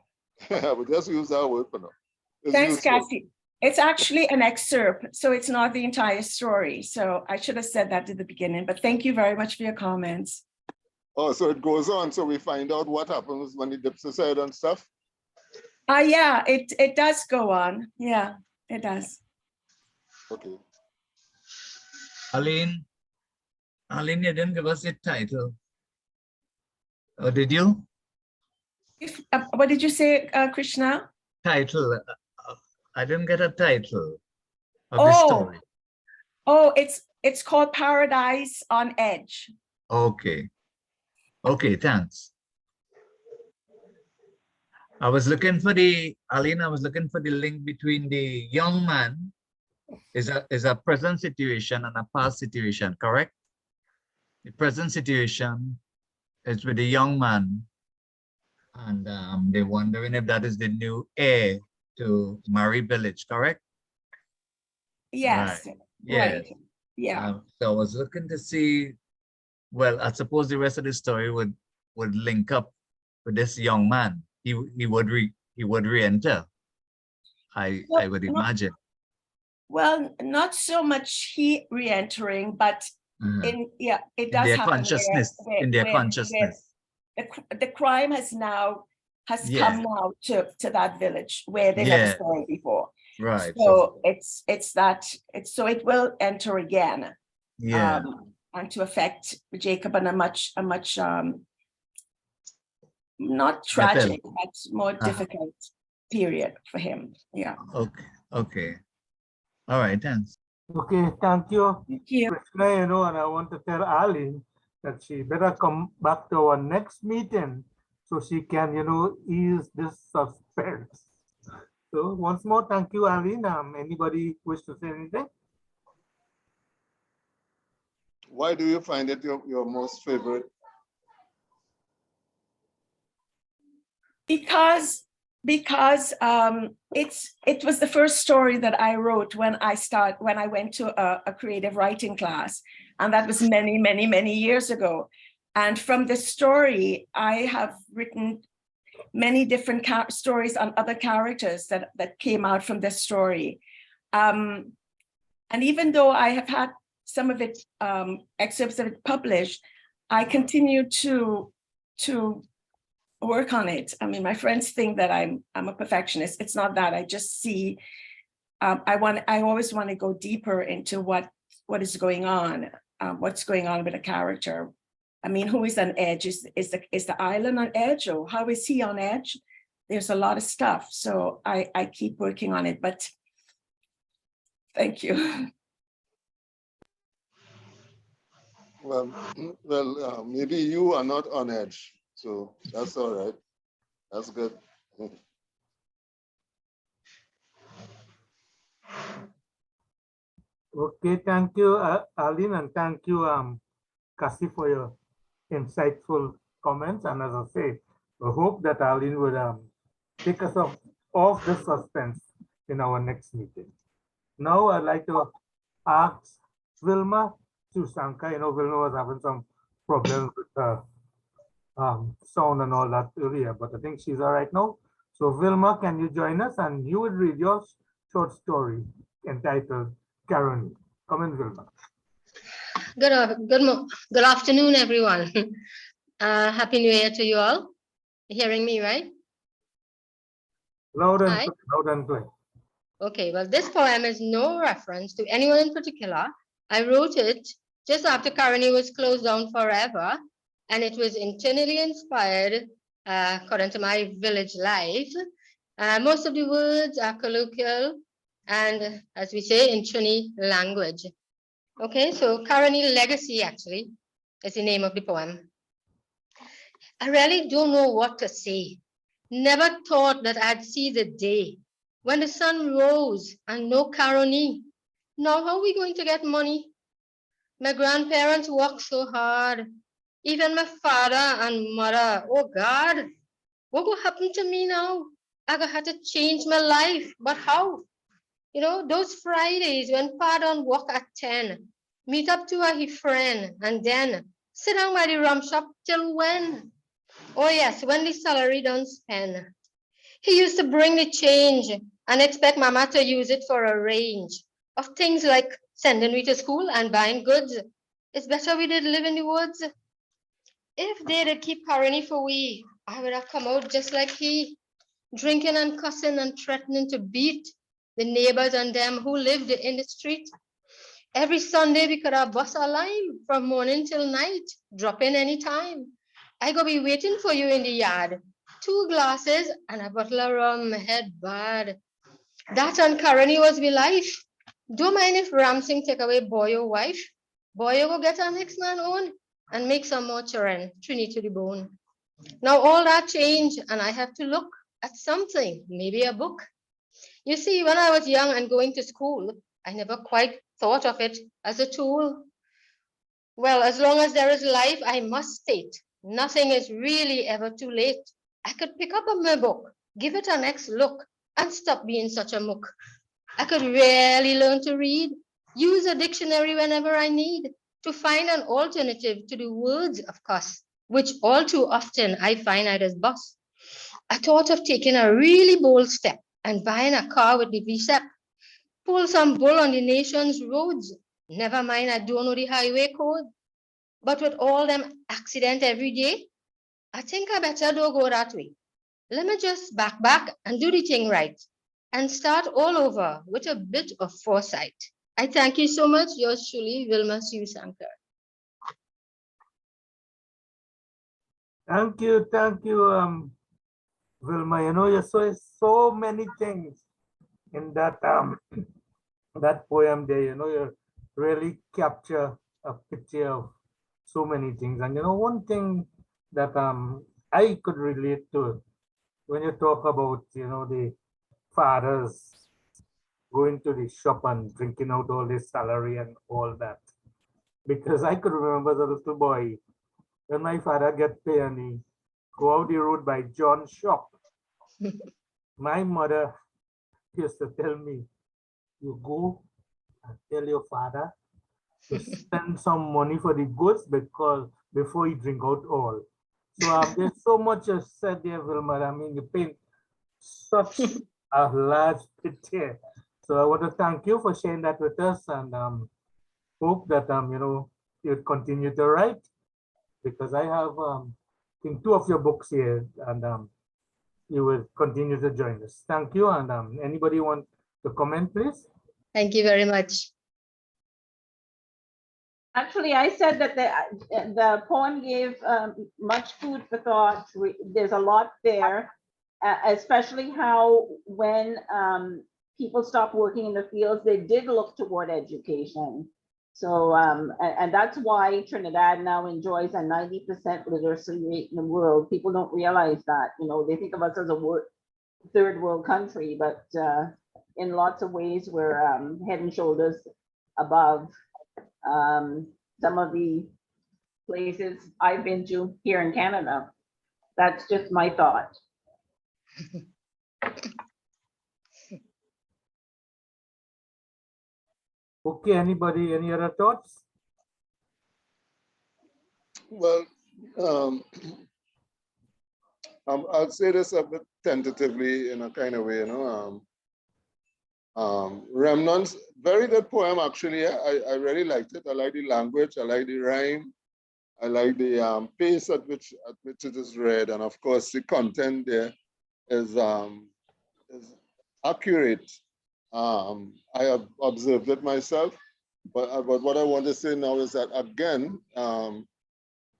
I would just use that word for now. It's Thanks, useful. Kathy. It's actually an excerpt, so it's not the entire story. So I should have said that at the beginning, but thank you very much for your comments. Oh, so it goes on. So we find out what happens when he dips his head and stuff. Yeah, it does go on. Yeah, it does. Okay. Aline, you didn't give us the title. Or did you? What did you say, Krishna? Title. I didn't get a title of the story. Oh, it's called Paradise on Edge. Okay. Okay, thanks. I was looking for the, Aline, I was looking for the link between the young man is a present situation and a past situation, correct? The present situation is with the young man, and they're wondering if that is the new heir to Murray Village, correct? Yes. Right. Right. Yes. Yeah. So I was looking to see, well, I suppose the rest of the story would link up with this young man. He would re-enter. I would imagine. Well, not so much he re-entering, but it does their happen consciousness, in their consciousness. The crime has come now to that village where they never saw it before. Right. So so it will enter again. Yeah. And to affect Jacob in a much not tragic, but more difficult period for him. Yeah. Okay. All right, thanks. Okay, thank you. Thank you. Krishna, you know, and I want to tell Aline that she better come back to our next meeting so she can, you know, ease this suspense. So once more, thank you, Aline. Anybody wish to say anything? Why do you find it your most favorite? Because it was the first story that I wrote when I went to a creative writing class, and that was many years ago. And from this story, I have written many different stories on other characters that came out from this story. And even though I have had some of it excerpts of it published, I continue to work on it. I mean, my friends think that I'm a perfectionist. It's not that. I just see. I always want to go deeper into what is going on. What's going on with a character? I mean, who is on edge? Is the island on edge, or how is he on edge? There's a lot of stuff. So I keep working on it. But thank you. Well, maybe you are not on edge, so that's all right. That's good. Okay, thank you, Aline, and thank you, Kasi, for your insightful comments. And as I say, we hope that Aline would take us off the suspense in our next meeting. Now I'd like to ask Vilma Susanka. You know, Vilma was having some problems with her sound and all that earlier, but I think she's all right now. So Vilma, can you join us? And you would read your short story entitled Karen. Come in, Vilma. Good afternoon, everyone. Happy New Year to you all. Hearing me, right? Loud and clear. Okay, well, this poem is no reference to anyone in particular. I wrote it just after Karani was closed down forever, and it was internally inspired according to my village life. Most of the words are colloquial and, as we say, in Trini language. Okay, so Karani Legacy actually is the name of the poem. I really don't know what to say. Never thought that I'd see the day when the sun rose and no Karani. Now how are we going to get money? My grandparents worked so hard. Even my father and mother. Oh God, what will happen to me now? I gonna have to change my life, but how? You know, those Fridays when Pa don't work at 10, meet up to a friend and then sit down by the rum shop till when? Oh yes, when the salary don't spend. He used to bring the change and expect Mama to use it for a range of things like sending me to school and buying goods. It's better we did live in the woods. If they did keep Karani for we, I would have come out just like he, drinking and cussing and threatening to beat the neighbors and them who lived in the street. Every Sunday we could have bust a line from morning till night, drop in any time. I go be waiting for you in the yard. 2 glasses and a bottle of rum, head bad. That and Karani was my life. Don't mind if Ramsing take away boy or wife. Boy go get our next man on and make some more children, Trini to the bone. Now all that changed and I have to look at something, maybe a book. You see, when I was young and going to school, I never quite thought of it as a tool. Well, as long as there is life, I must state, nothing is really ever too late. I could pick up my book, give it a next look, and stop being such a mook. I could really learn to read, use a dictionary whenever I need, to find an alternative to the words, of course, which all too often I find I just bust. I thought of taking a really bold step and buying a car with the VSEP, pull some bull on the nation's roads. Never mind, I don't know the highway code. But with all them accidents every day, I think I better don't go that way. Let me just back and do the thing right and start all over with a bit of foresight. I thank you so much. Yours truly, Wilma Sue Sankar. Thank you, Vilma. You know, you saw so many things in that that poem there. You know, you really capture a picture of so many things. And you know, one thing that I could relate to when you talk about, you know, the fathers going to the shop and drinking out all this salary and all that. Because I could remember as a little boy when my father get pay and he go out the road by John's shop. My mother used to tell me, you go and tell your father to spend some money for the goods because before he drink out all. So there's so much you said there, Vilma. I mean, you paint such a large picture. So I want to thank you for sharing that with us and hope that you know, you continue to write because I have I think 2 of your books here and you will continue to join us. Thank you. And anybody want to comment, please? Thank you very much. Actually, I said that the poem gave much food for thought. There's a lot there, especially how when people stopped working in the fields, they did look toward education. So, and that's why Trinidad now enjoys a 90% literacy rate in the world. People don't realize that, you know, they think of us as a third world country, but in lots of ways, we're head and shoulders above some of the places I've been to here in Canada. That's just my thought. Okay, anybody, any other thoughts? Well, I'll say this a bit tentatively in a kind of way, you know. Remnants, very good poem actually. I really liked it. I like the language, I like the rhyme, I like the pace at which it is read, and of course the content there is accurate I have observed it myself, but what I want to say now is that again,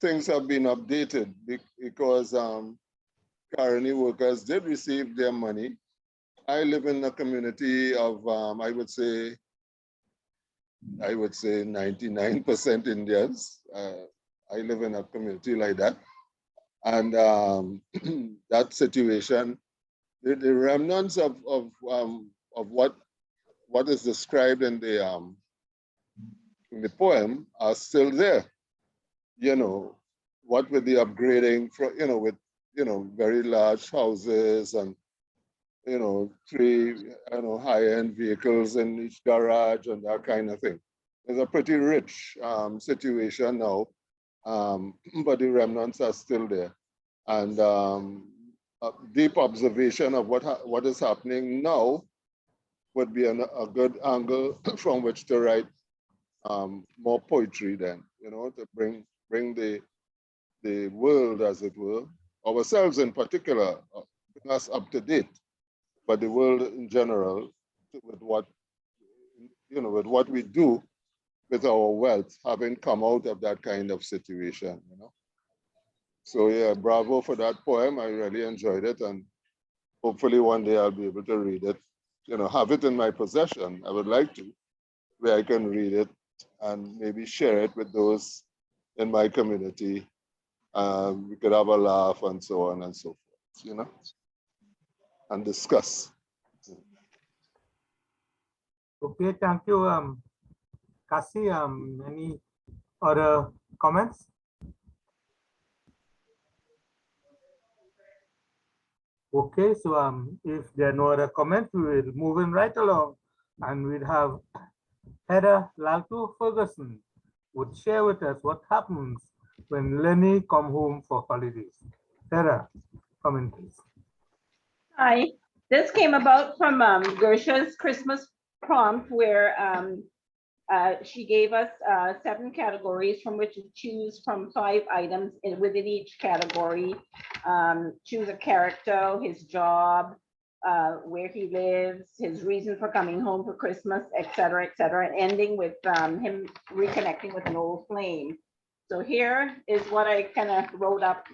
things have been updated because Caroni workers did receive their money. I live in a community of, I would say 99% Indians. I live in a community like that. And that situation, the remnants of what is described in the poem are still there. You know, what with the upgrading, with very large houses and three high-end vehicles in each garage and that kind of thing. It's a pretty rich situation now, but the remnants are still there. And a deep observation of what is happening now would be a good angle from which to write more poetry then, to bring the world, as it were, ourselves in particular, bring us up to date, but the world in general, with what we do with our wealth, having come out of that kind of situation, So yeah, bravo for that poem. I really enjoyed it, and hopefully one day I'll be able to read it, have it in my possession. I would like to, where I can read it and maybe share it with those in my community. We could have a laugh and so on and so forth, and discuss. Okay, thank you, Kasi. Any other comments? Okay, so if there are no other comments, we will move in right along, and we'll have Heather Lalto Ferguson would share with us what happens when Lenny come home for holidays. Heather, come in, please. Hi, this came about from Gersha's Christmas prompt, where she gave us 7 categories from which to choose from 5 items within each category. Choose a character, his job, where he lives, his reason for coming home for Christmas, etc., and ending with him reconnecting with an old flame. So here is what I kind of wrote up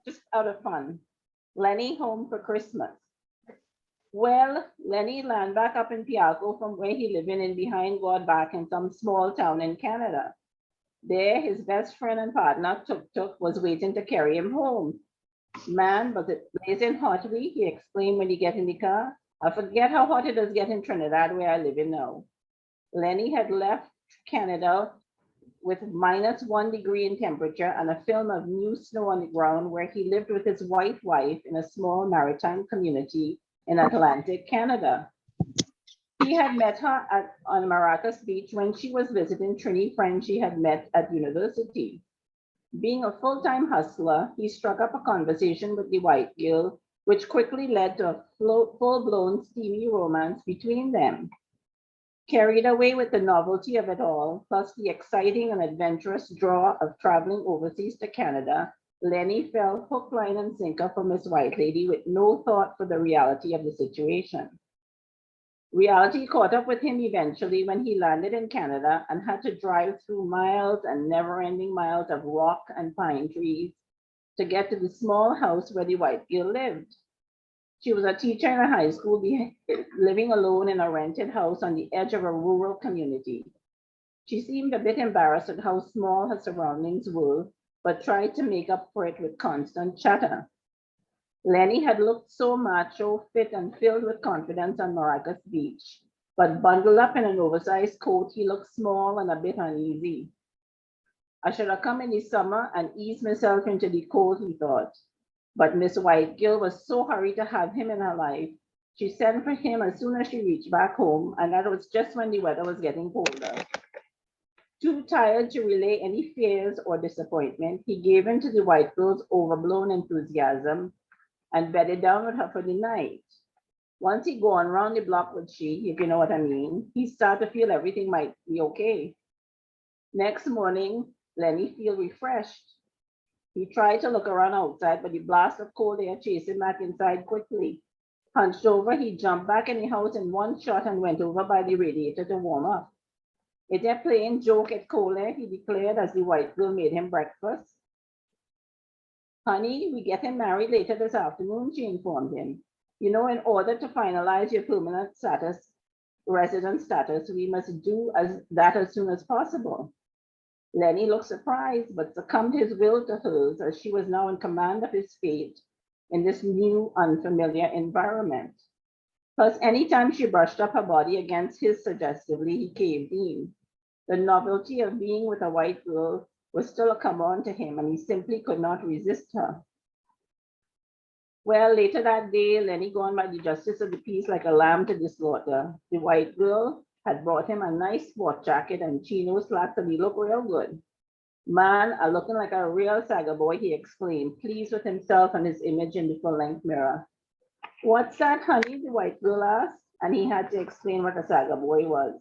just out of fun. Lenny home for Christmas. Well, Lenny landed back up in Piaco from where he lived in behind God back in some small town in Canada. There, his best friend and partner, Tuk was waiting to carry him home. Man, was it blazing hot week, he explained when he get in the car. I forget how hot it does get in Trinidad, where I live in now. Lenny had left Canada with -1 degree in temperature and a film of new snow on the ground, where he lived with his white wife in a small maritime community in Atlantic Canada. He had met her on Maracas Beach when she was visiting Trini friends she had met at university. Being a full-time hustler, he struck up a conversation with the white girl, which quickly led to a full-blown steamy romance between them. Carried away with the novelty of it all, plus the exciting and adventurous draw of traveling overseas to Canada, Lenny fell hook, line, and sinker for Miss White Lady with no thought for the reality of the situation. Reality caught up with him eventually when he landed in Canada and had to drive through miles and never-ending miles of rock and pine trees to get to the small house where the white girl lived. She was a teacher in a high school, living alone in a rented house on the edge of a rural community. She seemed a bit embarrassed at how small her surroundings were, but tried to make up for it with constant chatter. Lenny had looked so macho, fit, and filled with confidence on Maracas Beach, but bundled up in an oversized coat, he looked small and a bit uneasy. I should have come in the summer and eased myself into the cold, he thought. But Miss White Girl was so hurried to have him in her life. She sent for him as soon as she reached back home, and that was just when the weather was getting colder. Too tired to relay any fears or disappointment, he gave in to the white girl's overblown enthusiasm and bedded down with her for the night. Once he gone round the block with she, if you know what I mean, he started to feel everything might be okay. Next morning, Lenny feel refreshed. He tried to look around outside, but the blast of cold air chased him back inside quickly. Hunched over, he jumped back in the house in one shot and went over by the radiator to warm up. It's a plain joke at Cole, he declared as the white girl made him breakfast. Honey, we getting married later this afternoon, she informed him. You know, in order to finalize your permanent resident status, we must do that as soon as possible. Lenny looked surprised, but succumbed his will to hers as she was now in command of his fate in this new, unfamiliar environment. Plus, anytime she brushed up her body against his suggestively, he caved in. The novelty of being with a white girl was still a come on to him, and he simply could not resist her. Well, later that day, Lenny gone by the justice of the peace like a lamb to the slaughter. The white girl had brought him a nice sport jacket and chino slacks, and he looked real good. Man, I looking like a real saga boy, he exclaimed, pleased with himself and his image in the full-length mirror. What's that, honey? The white girl asked, and he had to explain what a saga boy was.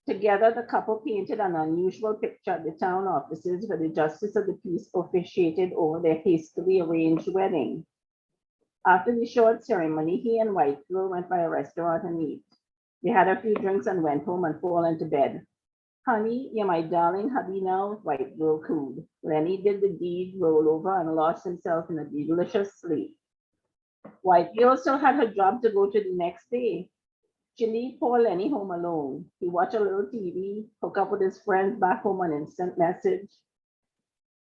Together, the couple painted an unusual picture at the town offices where the justice of the peace officiated over their hastily arranged wedding. After the short ceremony, he and white girl went by a restaurant and ate. They had a few drinks and went home and fall into bed. Honey, you're my darling hubby now, white girl cooed. Lenny did the deed, roll over, and lost himself in a delicious sleep. White girl still had her job to go to the next day. She leave poor Lenny home alone. He watched a little TV, hook up with his friends back home on instant message.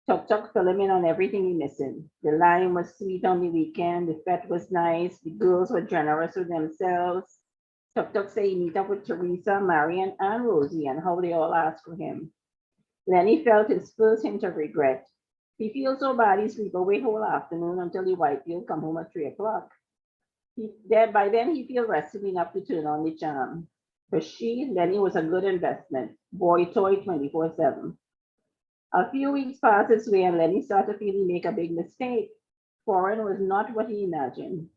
Tuk fill him in on everything he missing. The line was sweet on the weekend, the fete was nice, the girls were generous with themselves. Tuk say he meet up with Teresa, Marion, and Rosie, and how they all asked for him. Lenny felt his first hint of regret. He feels so bad he sleep away whole afternoon until the white girl come home at 3 o'clock. By then he feel rested enough to turn on the charm. For she, Lenny was a good investment. Boy toy 24/7. A few weeks passed its way and Lenny started to feel he make a big mistake. Foreign was not what he imagined.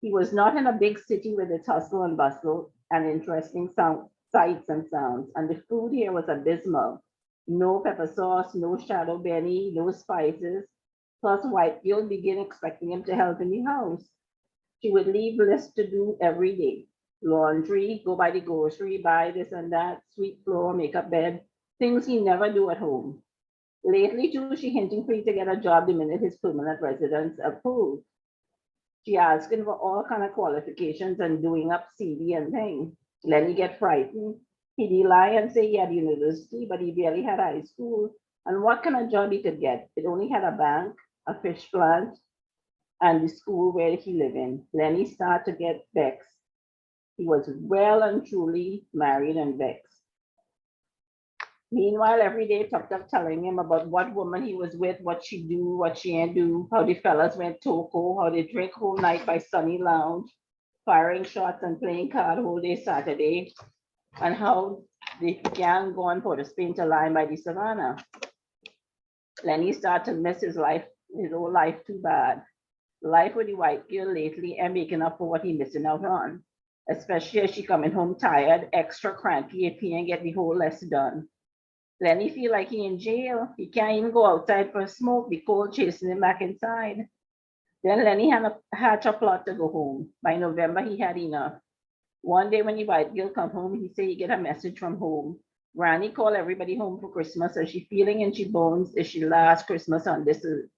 He was not in a big city with its hustle and bustle and interesting sights and sounds, and the food here was abysmal. No pepper sauce, no shadow benny, no spices. Plus, white girl began expecting him to help in the house. She would leave lists to do every day. Laundry, go by the grocery, buy this and that, sweep floor, make up bed, things he never do at home. Lately, too, she hinting for him to get a job the minute his permanent residence approved. She asked him for all kind of qualifications and doing up CV and things. Lenny get frightened. He'd lie and say he had university, but he barely had high school. And what kind of job he could get? It only had a bank, a fish plant, and the school where he lived in. Lenny started to get vexed. He was well and truly married and vexed. Meanwhile, every day Tuk telling him about what woman he was with, what she do, what she ain't do, how the fellas went toko, how they drink whole night by Sunny Lounge, firing shots and playing card whole day Saturday, and how the gang gone for the Spain to line by the savannah. Lenny started to miss his life, his whole life too bad. Life with the white girl lately and making up for what he missing out on, especially as she coming home tired, extra cranky if he ain't get the whole list done. Lenny feel like he in jail. He can't even go outside for a smoke. The cold chasing him back inside. Then Lenny had a hatch a plot to go home. By November, he had enough. One day when the white girl come home, he say he get a message from home. Granny call everybody home for Christmas, as she feeling in she bones is she last Christmas on this earth.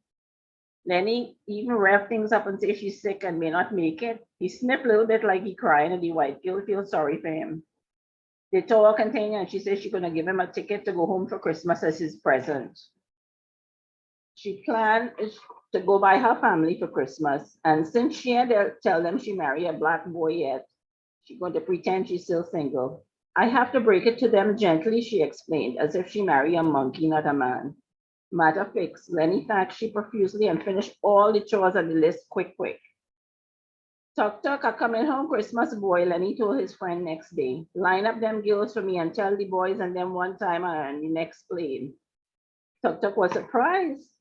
Lenny even rev things up and say she's sick and may not make it. He sniffed a little bit like he crying, and the white girl feels sorry for him. They talk and thing, and she says she's gonna give him a ticket to go home for Christmas as his present. She planned to go by her family for Christmas, and since she had to tell them she married a black boy yet, she's going to pretend she's still single. I have to break it to them gently, she explained, as if she married a monkey, not a man. Matter fixed. Lenny thanked she profusely and finished all the chores on the list quick. Tuk a coming home Christmas boy, Lenny told his friend next day. Line up them girls for me and tell the boys and them one time on the next plane. Tuk was surprised.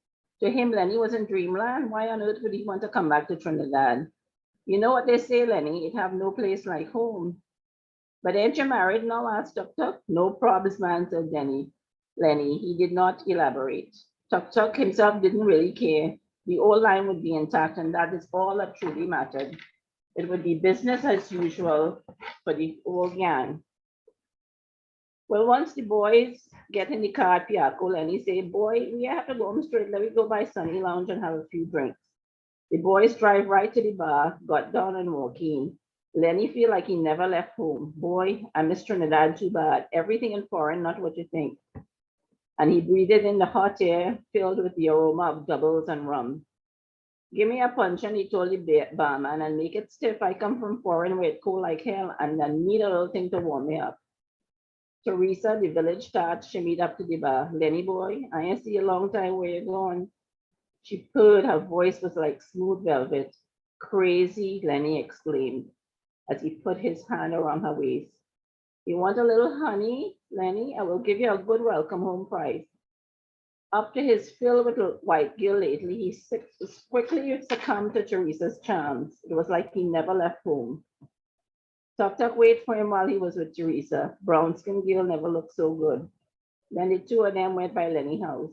To him, Lenny was in dreamland. Why on earth would he want to come back to Trinidad? You know what they say, Lenny, it have no place like home. But ain't you married now? Asked Tuk. No problems, man, said Lenny. He did not elaborate. Tuk himself didn't really care. The old line would be intact, and that is all that truly mattered. It would be business as usual for the old gang. Well, once the boys get in the car at Piaco, Lenny say, boy, we have to go home straight. Let me go by Sunny Lounge and have a few drinks. The boys drive right to the bar, got down and walk in. Lenny feel like he never left home. Boy, I miss Trinidad too bad. Everything in foreign, not what you think. And he breathed in the hot air filled with the aroma of doubles and rum. Give me a punch, and he told the barman, and make it stiff. I come from foreign where it cold like hell, and I need a little thing to warm me up. Teresa, the village cat, shimmied up to the bar. Lenny boy, I ain't see a long time, where you gone? She purred, her voice was like smooth velvet. Crazy, Lenny exclaimed as he put his hand around her waist. You want a little honey, Lenny? I will give you a good welcome home price. Up to his fill with white gill lately, he quickly succumbed to Teresa's charms. It was like he never left home. Tuck wait for him while he was with Teresa. Brown skin girl never looked so good. Then the two of them went by Lenny's house.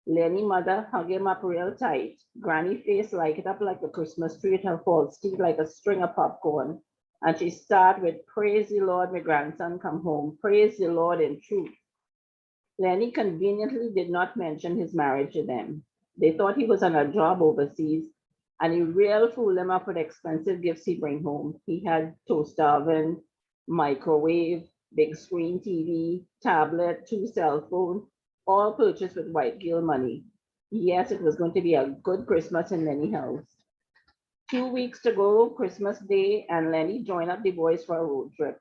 Lenny mother hug him up real tight. Granny face lighted up like a Christmas tree at her false teeth like a string of popcorn. And she started with, praise the Lord, my grandson come home. Praise the Lord in truth. Lenny conveniently did not mention his marriage to them. They thought he was on a job overseas, and he real fooled them up with expensive gifts he bring home. He had toaster oven, microwave, big screen TV, tablet, 2 cell phones, all purchased with white gill money. Yes, it was going to be a good Christmas in Lenny's house. 2 weeks to go, Christmas Day, and Lenny joined up the boys for a road trip.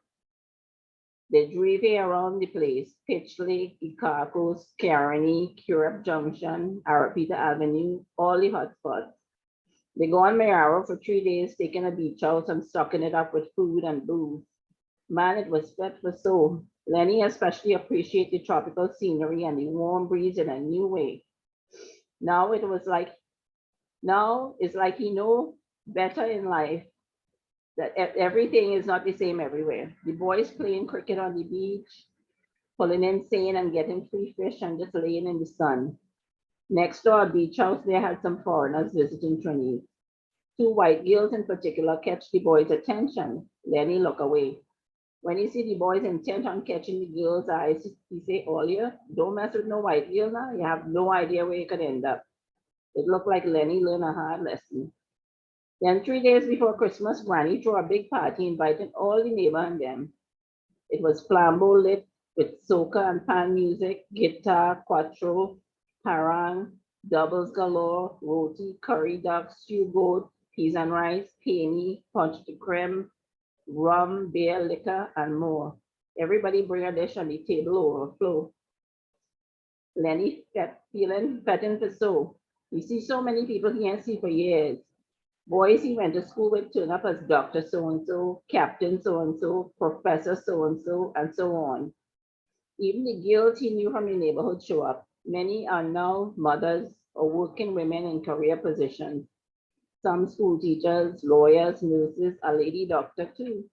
They drove around the place, Pitch Lake, Icacos, Caroni, Curup Junction, Arapita Avenue, all the hot spots. They go on Mayaro for 3 days, taking a beach house and stocking it up with food and booze. Man, it was fit for soul. Lenny especially appreciated the tropical scenery and the warm breeze in a new way. Now it's like he know better in life, that everything is not the same everywhere. The boys playing cricket on the beach, pulling in seine and getting free fish and just laying in the sun. Next door, a beach house, they had some foreigners visiting Trinidad. 2 white girls in particular catch the boys' attention. Lenny look away. When he see the boys intent on catching the girls' eyes, he say, Olia, don't mess with no white girl now. You have no idea where you could end up. It looked like Lenny learned a hard lesson. Then 3 days before Christmas, Granny threw a big party, inviting all the neighbor and them. It was flambeau lit with soca and pan music, guitar, quattro, parang, doubles galore, roti, curry duck, stew goat, peas and rice, peony, punch de creme, rum, beer, liquor, and more. Everybody bring a dish and the table overflow. Lenny feeling fetting for so. We see so many people he ain't seen for years. Boys he went to school with turn up as Dr. So-and-so, Captain so-and-so, Professor so-and-so, and so on. Even the girls he knew from the neighborhood show up. Many are now mothers or working women in career positions. Some school teachers, lawyers, nurses, a lady doctor too.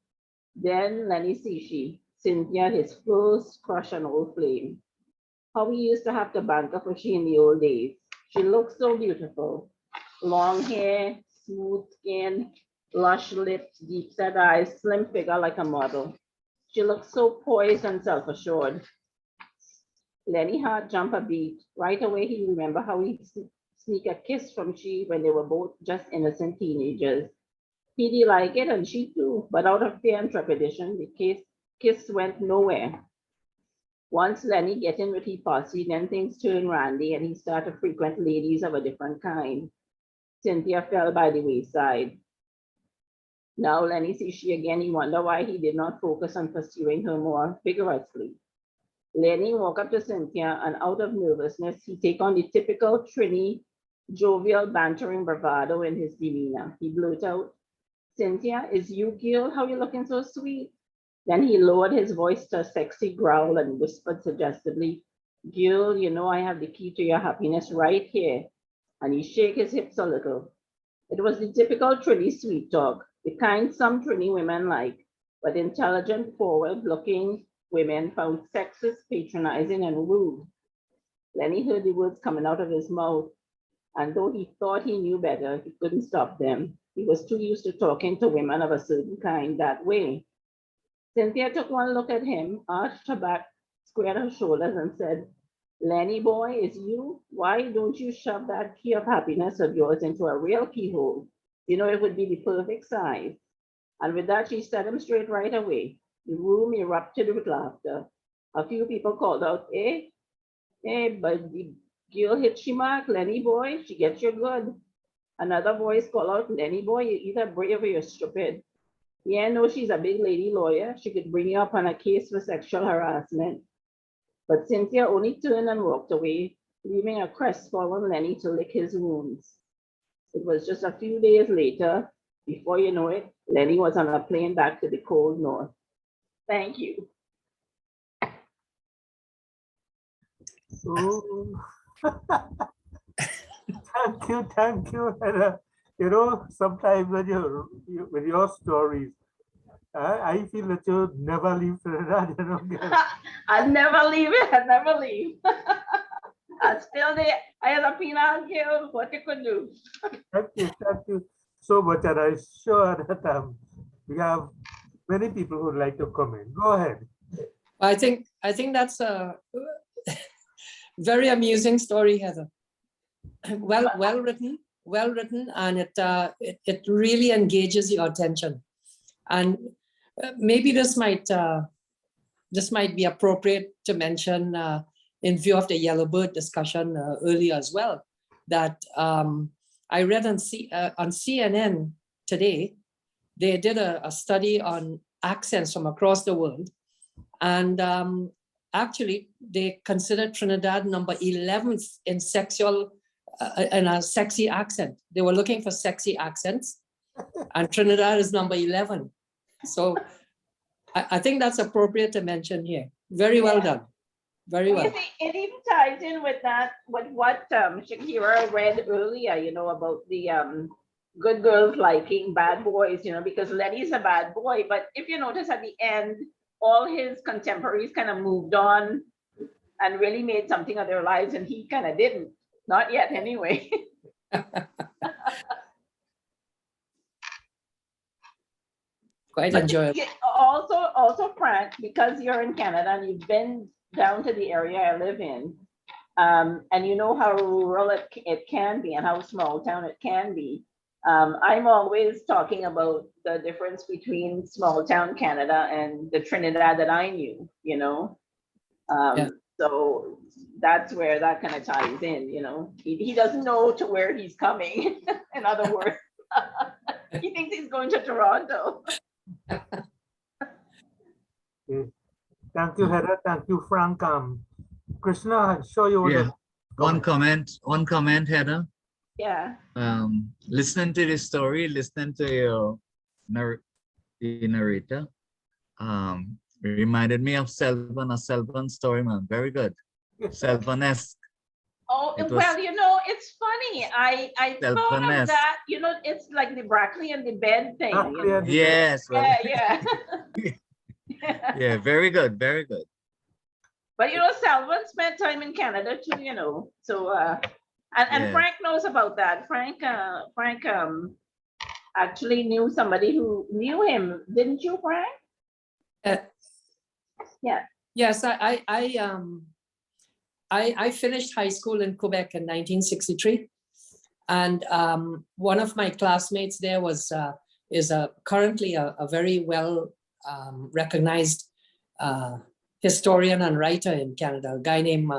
Then Lenny Sishi, Cynthia, his first crush on old flame. How he used to have to banter for she in the old days. She looked so beautiful. Long hair, smooth skin, lush lips, deep set eyes, slim figure like a model. She looked so poised and self-assured. Lenny heart jumped a beat. Right away, he remembered how he sneak a kiss from she when they were both just innocent teenagers. He did like it and she too, but out of fear and trepidation, the kiss went nowhere. Once Lenny get in with his posse, then things turned randy and he started to frequent ladies of a different kind. Cynthia fell by the wayside. Now Lenny sees she again, he wonder why he did not focus on pursuing her more vigorously. Lenny walked up to Cynthia and out of nervousness, he take on the typical Trini, jovial, bantering bravado in his demeanor. He blurted out, Cynthia, is you girl? How you looking so sweet? Then he lowered his voice to a sexy growl and whispered suggestively, girl, you know I have the key to your happiness right here. And he shook his hips a little. It was the typical Trini sweet talk, the kind some Trini women like, but intelligent, forward-looking women found sexist, patronizing, and rude. Lenny heard the words coming out of his mouth. And though he thought he knew better, he couldn't stop them. He was too used to talking to women of a certain kind that way. Cynthia took one look at him, arched her back, squared her shoulders, and said, Lenny boy, it's you? Why don't you shove that key of happiness of yours into a real keyhole? You know, it would be the perfect size. And with that, she set him straight right away. The room erupted with laughter. A few people called out, but the girl hit she mark, Lenny boy, she gets you good. Another voice called out, Lenny boy, you're either brave or you're stupid. Yeah, no, she's a big lady lawyer. She could bring you up on a case for sexual harassment. But Cynthia only turned and walked away, leaving a crestfallen Lenny to lick his wounds. It was just a few days later, before you know it, Lenny was on a plane back to the cold north. Thank you. Oh. Thank you, Hannah. You know, sometimes when with your stories, I feel that you never leave Trinidad. You know, I'll never leave it. I'll never leave. I'm still there. I have a peanut girl. What you could do. thank you so much, and I'm sure that we have many people who'd like to comment. Go ahead. I think that's a very amusing story, Heather. Well written, and it really engages your attention. And maybe this might be appropriate to mention in view of the Yellowbird discussion earlier as well, that I read on CNN today. They did a study on accents from across the world, and actually they considered Trinidad number 11th in a sexy accent. They were looking for sexy accents, and Trinidad is number 11. So I think that's appropriate to mention here. Very well done. Very well. You see, it even ties in with that, with what Shakira read earlier, you know, about the good girls liking bad boys, you know, because Lenny's a bad boy. But if you notice at the end, all his contemporaries kind of moved on and really made something of their lives, and he kind of didn't. Not yet, anyway. Quite enjoyable. Also, Frank, because you're in Canada and you've been down to the area I live in, and you know how rural it can be and how small town it can be. I'm always talking about the difference between small town Canada and the Trinidad that I knew, you know. So that's where that kind of ties in, you know. He doesn't know to where he's coming, in other words. He thinks he's going to Toronto. Okay. Thank you, Heather. Thank you, Frank. Krishna, I'm sure you would. One comment, Heather. Yeah. Listening to this story, listening to your the narrator, reminded me of Selvan, a Selvan story, man. Very good. Selvan-esque. Oh, well, you know, it's funny. I thought of that, you know, it's like the broccoli and the bed thing. You know? Yes. Well, yeah. Yeah, very good, very good. But you know, Selvan spent time in Canada too, you know. So and Frank knows about that. Frank actually knew somebody who knew him, didn't you, Frank? Yeah. Yes, I finished high school in Quebec in 1963, and one of my classmates there is currently a very well recognized historian and writer in Canada, a guy named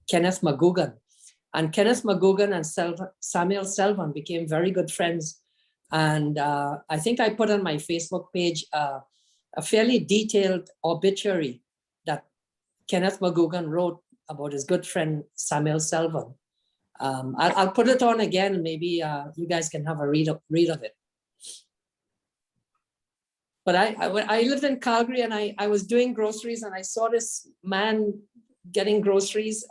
Kenneth McGugan. And Kenneth McGugan and Samuel Selvan became very good friends. And I think I put on my Facebook page a fairly detailed obituary that Kenneth McGugan wrote about his good friend Samuel Selvan. I'll put it on again. Maybe you guys can have a read of it. But I lived in Calgary, and I was doing groceries, and I saw this man getting groceries,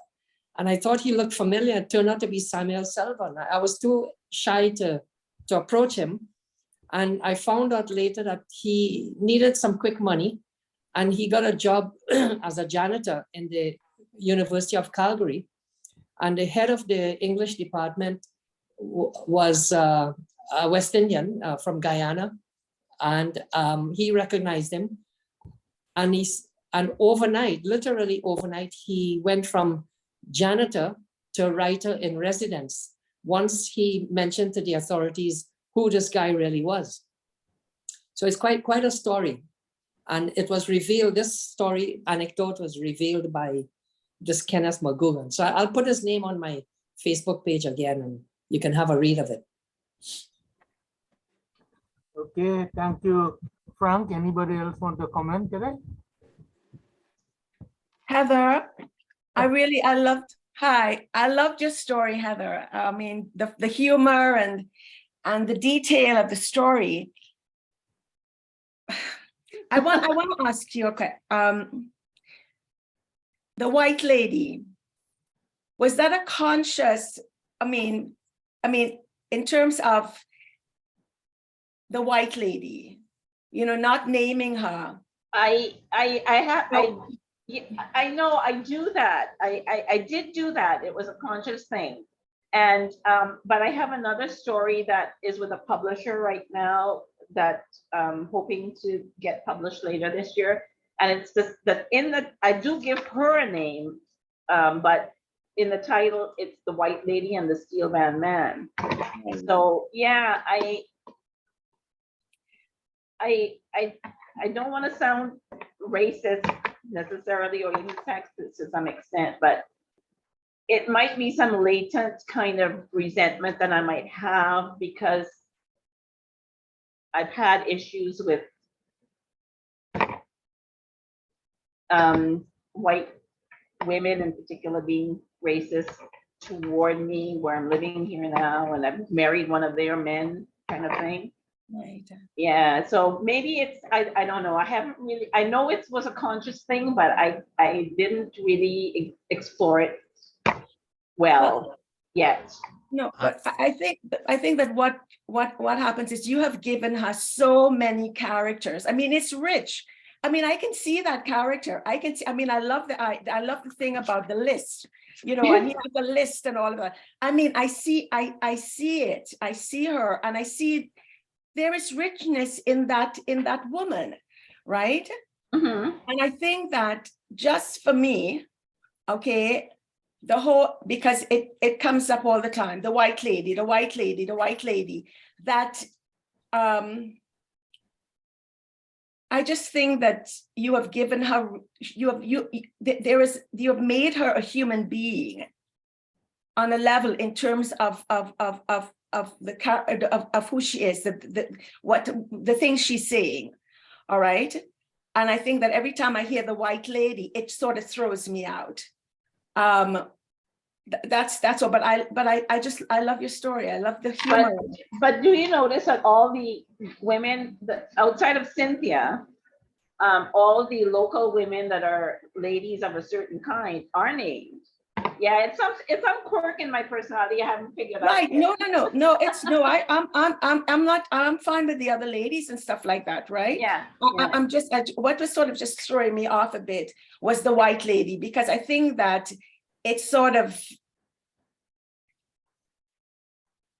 and I thought he looked familiar. It turned out to be Samuel Selvan. I was too shy to approach him, and I found out later that he needed some quick money, and he got a job as a janitor in the University of Calgary, and the head of the English department was a West Indian from Guyana, and he recognized him, and overnight, literally overnight, he went from janitor to writer in residence once he mentioned to the authorities who this guy really was. So it's quite a story. And it was revealed, this story anecdote was revealed by this Kenneth McGugan. So I'll put his name on my Facebook page again, and you can have a read of it. Okay, thank you, Frank. Anybody else want to comment today? Heather, I loved your story, Heather. I mean, the humor and the detail of the story. I want to ask you, okay, the white lady, was that a conscious, I mean, in terms of the white lady, not naming her? I know I do that. I did do that. It was a conscious thing. And, but I have another story that is with a publisher right now that I'm hoping to get published later this year. And it's just that I do give her a name, but in the title, it's The White Lady and the Steel Band Man. So yeah, I don't want to sound racist necessarily, or even sexist to some extent, but it might be some latent kind of resentment that I might have because I've had issues with white women in particular being racist toward me where I'm living here now, and I've married one of their men kind of thing. Right. Yeah, so maybe it's, I don't know. I haven't really, I know it was a conscious thing, but I didn't really explore it well yet. No, but I think that what happens is you have given her so many characters. I mean, it's rich. I mean, I can see that character. I can see, I mean, I love the thing about the list, and you have the list and all of that. I mean, I see it. I see her, and I see there is richness in that woman, right? Mm-hmm. And I think that just for me, okay, the whole, because it comes up all the time, the white lady, the white lady, the white lady, that I just think that you have given her, you have made her a human being on a level in terms of who she is, the things she's saying, all right? And I think that every time I hear the white lady, it sort of throws me out. That's all. But I love your story. I love the humor. But do you notice that all the women outside of Cynthia, all the local women that are ladies of a certain kind are named? Yeah, it's some quirk in my personality I haven't figured out. Right? No. It's no. I'm fine with the other ladies and stuff like that. Right? Yeah. I'm just what was sort of just throwing me off a bit was the white lady, because I think that it's sort of,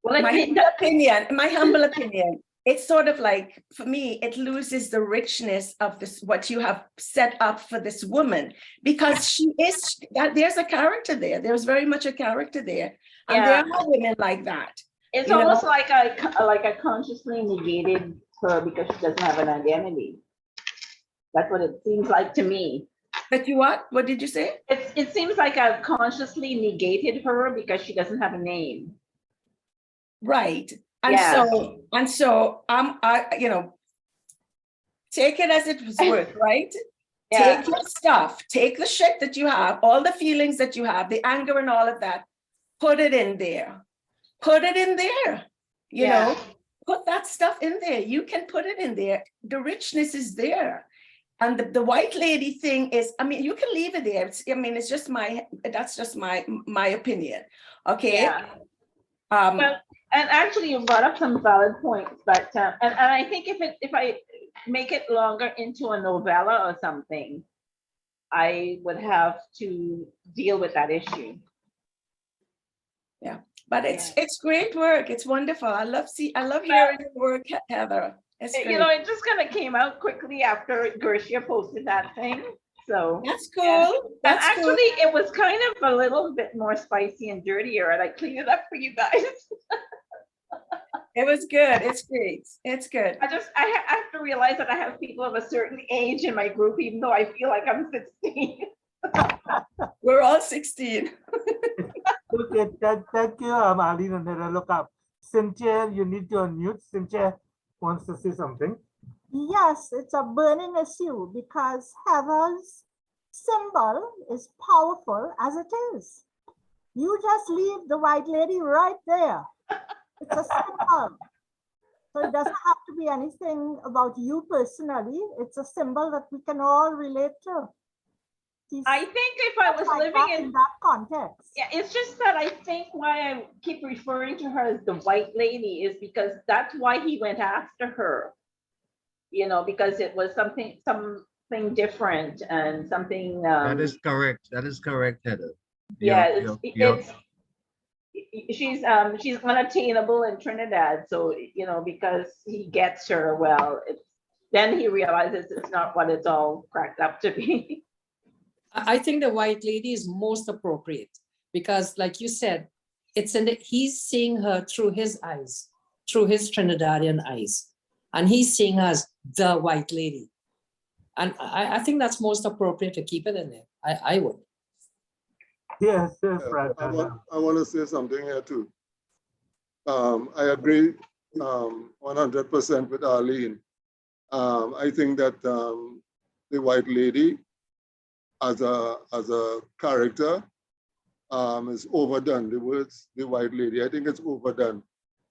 well, my humble opinion, it's sort of like, for me, it loses the richness of this, what you have set up for this woman, because she is, there's a character there. There's very much a character there. And there are women like that. It's almost like I consciously negated her because she doesn't have an identity. That's what it seems like to me. That you what? What did you say? It seems like I've consciously negated her because she doesn't have a name. Right. And so take it as it was worth, right? Yeah. Take your stuff, take the shit that you have, all the feelings that you have, the anger and all of that, put it in there. Put it in there. You know, put that stuff in there. You can put it in there. The richness is there. And the white lady thing is, I mean, you can leave it there. It's just that's just my opinion. Okay. Yeah. Well, and actually you brought up some valid points, but and I think if I make it longer into a novella or something, I would have to deal with that issue. Yeah. But it's great work. It's wonderful. I love hearing your work, Heather. It's great. You know, it just kind of came out quickly after Gershia posted that thing. So That's cool. yeah. And That's cool. actually, it was kind of a little bit more spicy and dirtier, and I cleaned it up for you guys. It was good. It's great. It's good. I have to realize that I have people of a certain age in my group, even though I feel like I'm 16. We're all 16. Okay, thank you, Aline and Heather. Look up. Cynthia, you need to unmute. Cynthia wants to say something. Yes, it's a burning issue because Heather's symbol is powerful as it is. You just leave the white lady right there. It's a symbol. So it doesn't have to be anything about you personally. It's a symbol that we can all relate to. I think if I was living in that context. Yeah, it's just that I think why I keep referring to her as the white lady is because that's why he went after her. You know, because it was something different and something. That is correct. That is correct, Heather. Yeah, she's unattainable in Trinidad. So, you know, because he gets her, well, then he realizes it's not what it's all cracked up to be. I think the white lady is most appropriate because, like you said, he's seeing her through his eyes, through his Trinidadian eyes, and he's seeing her as the white lady. And I think that's most appropriate to keep it in there. I would. Yes, right. I want to say something here too. I agree 100% with Arlene. I think that the white lady as a character is overdone. The words "the white lady," I think it's overdone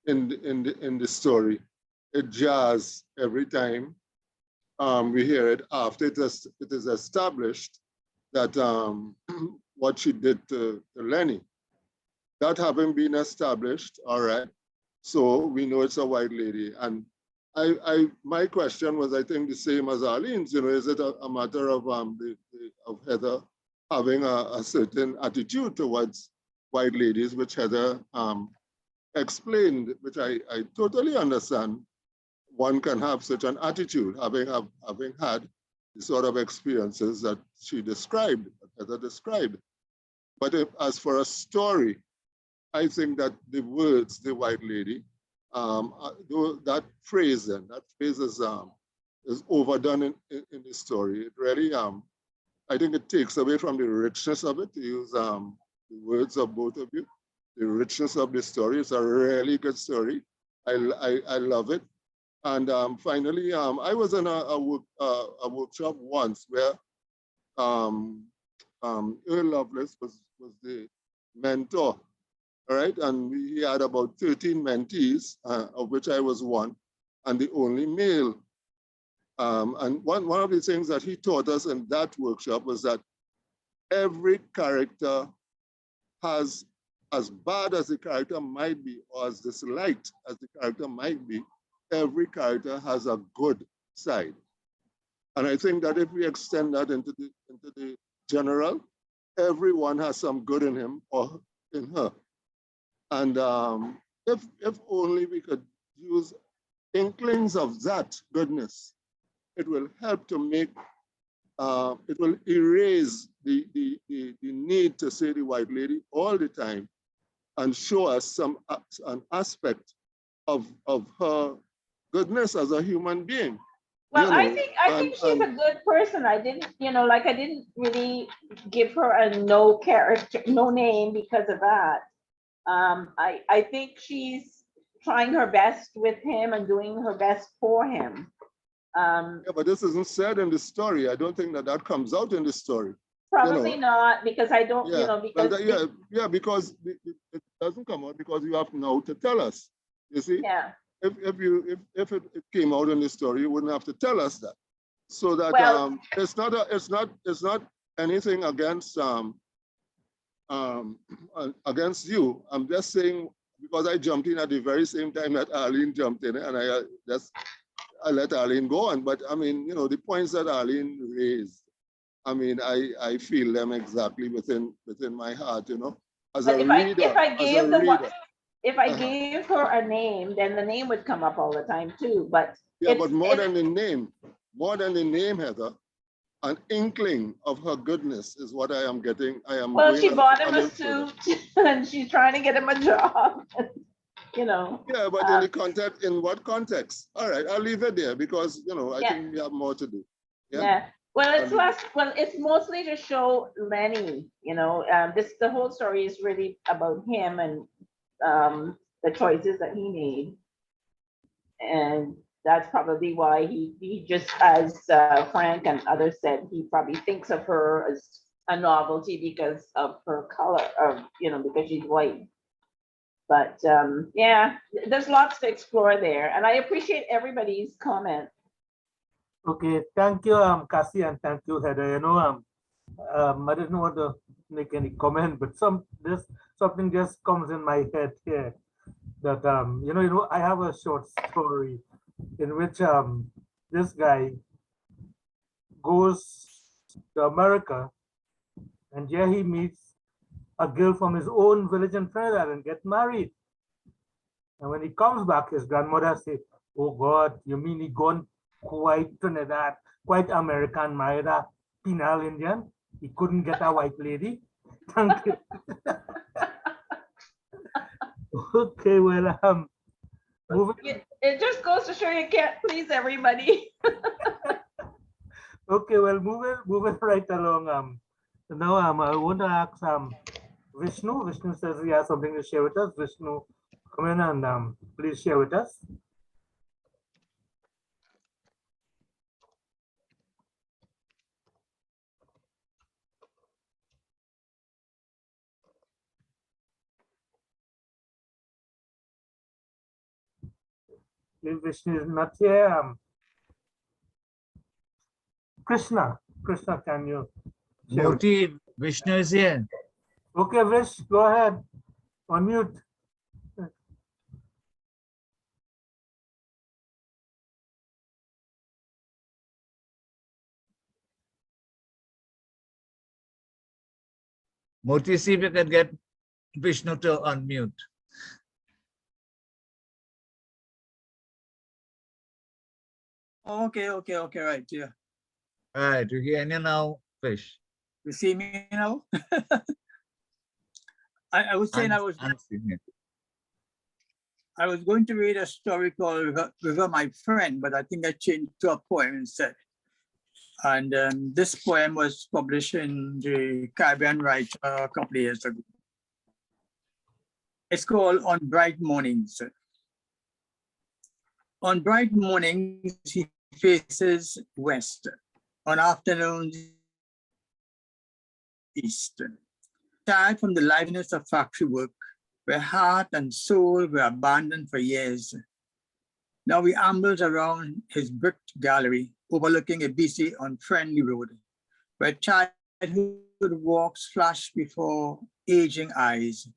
in the story. It jars every time we hear it after it is established that what she did to Lenny. That having been established, all right, so we know it's a white lady. And my question was, I think, the same as Arlene's. You know, is it a matter of Heather having a certain attitude towards white ladies, which Heather explained, which I totally understand. One can have such an attitude, having had the sort of experiences that she described, that Heather described. But as for a story, I think that the words "the white lady," that phrase is overdone in the story. It really, I think it takes away from the richness of it, to use the words of both of you. The richness of the story. It's a really good story. I love it. And finally, I was in a workshop once where Earl Lovelace was the mentor, all right? And we had about 13 mentees, of which I was one, and the only male. And one of the things that he taught us in that workshop was that every character has, as bad as the character might be, or as disliked as the character might be, every character has a good side. And I think that if we extend that into the general, everyone has some good in him or in her. And if only we could use inklings of that goodness, it will help to make, it will erase the need to say the white lady all the time and show us an aspect of her goodness as a human being. Well, I think she's a good person. I didn't really give her a no character, no name because of that. I think she's trying her best with him and doing her best for him. Yeah, but this isn't said in the story. I don't think that comes out in the story. Probably not, because I don't, because because it doesn't come out because you have now to tell us. You see? Yeah. If it came out in the story, you wouldn't have to tell us that. So that it's not anything against against you. I'm just saying, because I jumped in at the very same time that Arlene jumped in, and I let Arlene go on. But I mean, the points that Arlene raised, I mean, I feel them exactly within my heart, as a reader. if I Uh-huh. gave her a name, then the name would come up all the time too, but. Yeah, it's- but more it's- than the name, Heather, an inkling of her goodness is what I am getting. I am Well, going she a- bought him a little further. suit and she's trying to get him a job, you know. Yeah, but in the context, in what context? All right, I'll leave it there because, you know, I Yeah. think we have more to do. Yeah, well, it's Um, less, well, it's mostly to show Lenny, you know, the whole story is really about him and the choices that he made. And that's probably why he just, as Frank and others said, he probably thinks of her as a novelty because of her color, of, you know, because she's white. But yeah, there's lots to explore there. And I appreciate everybody's comment. Okay, thank you, Cassie, and thank you, Heather. You know, I didn't want to make any comment, but something just comes in my head here that you know, I have a short story in which this guy goes to America, and here he meets a girl from his own village in Trinidad and get married. And when he comes back, his grandmother says, "Oh God, you mean he gone quite Trinidad, quite American, married a penal Indian? He couldn't get a white lady?" Thank you. Okay, well, moving. It just goes to show you can't please everybody. Okay, well, moving right along. Now I want to ask Vishnu. Vishnu says he has something to share with us. Vishnu, come in and please share with us. If Vishnu is not here, Krishna, can you share? Murthy, Vishnu is here. Okay, Vish, go ahead. Unmute. Murthy, see if you can get Vishnu to unmute. Okay, right, yeah. All right, you hear you now, Fish. You see me now? I was saying I was going to read a story called River My Friend, but I think I changed to a poem instead. And this poem was published in the Caribbean Writer a couple of years ago. It's called On Bright Mornings. On bright mornings, he faces west. On afternoons, east. Tired from the liveliness of factory work, where heart and soul were abandoned for years. Now he ambles around his bricked gallery, overlooking a busy, unfriendly road, where childhood walks flash before aging eyes.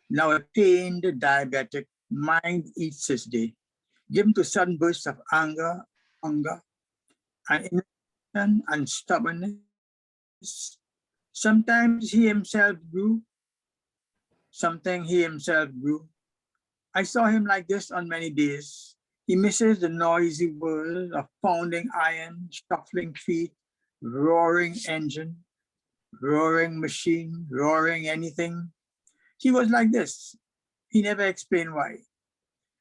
Now a pained diabetic mind eats his day, given to sudden bursts of anger, hunger, and inaction and stubbornness. Sometimes he himself grew, something he himself grew. I saw him like this on many days. He misses the noisy world of pounding iron, shuffling feet, roaring engine, roaring machine, roaring anything. He was like this. He never explained why.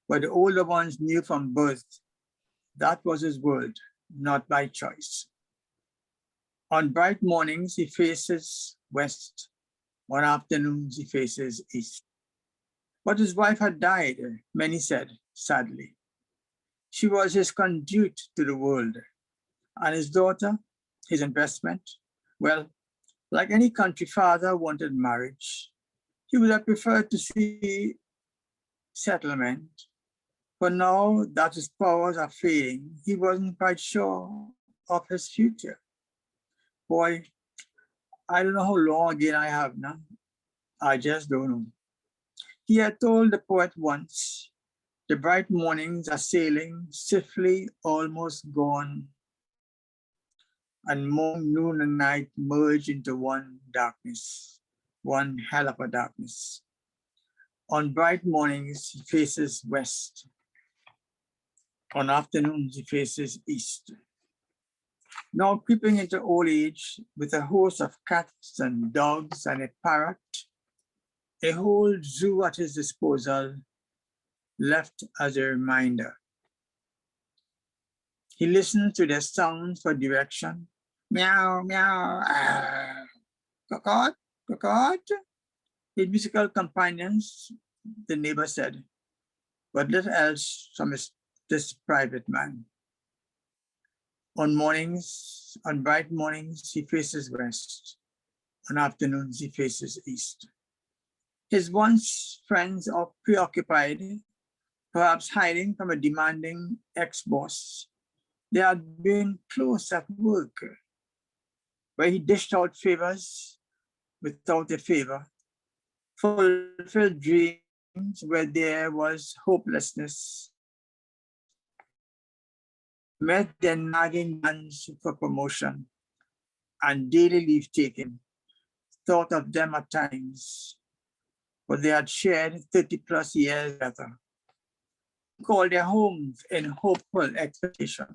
But the older ones knew from birth that was his world, not by choice. On bright mornings, he faces west. On afternoons, he faces east. But his wife had died, many said, sadly. She was his conduit to the world. And his daughter, his investment, well, like any country father wanted marriage, he would have preferred to see settlement. But now that his powers are fading, he wasn't quite sure of his future. Boy, I don't know how long again I have now. I just don't know. He had told the poet once, the bright mornings are sailing swiftly, almost gone. And morning, noon, and night merge into one darkness, one hell of a darkness. On bright mornings, he faces west. On afternoons, he faces east. Now creeping into old age with a host of cats and dogs and a parrot, a whole zoo at his disposal, left as a reminder. He listens to their sounds for direction. Meow, meow, ah, cockot, cockot. His musical companions, the neighbor said, but little else from this private man. On bright mornings, he faces west. On afternoons, he faces east. His once friends are preoccupied, perhaps hiding from a demanding ex-boss. They had been close at work, where he dished out favors without a favor, fulfilled dreams where there was hopelessness, met their nagging demands for promotion and daily leave taking, thought of them at times, but they had shared 30 plus years together, called their homes in hopeful expectation.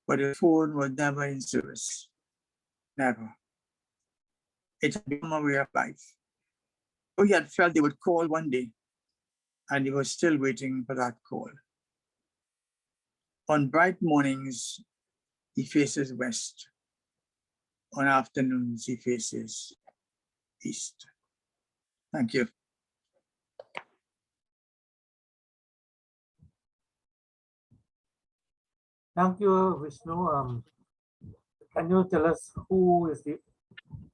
But the phone was never in service, never. It had become a way of life. So he had felt they would call one day, and he was still waiting for that call. On bright mornings, he faces west. On afternoons, he faces east. Thank you. Thank you, Vishnu. Can you tell us who is the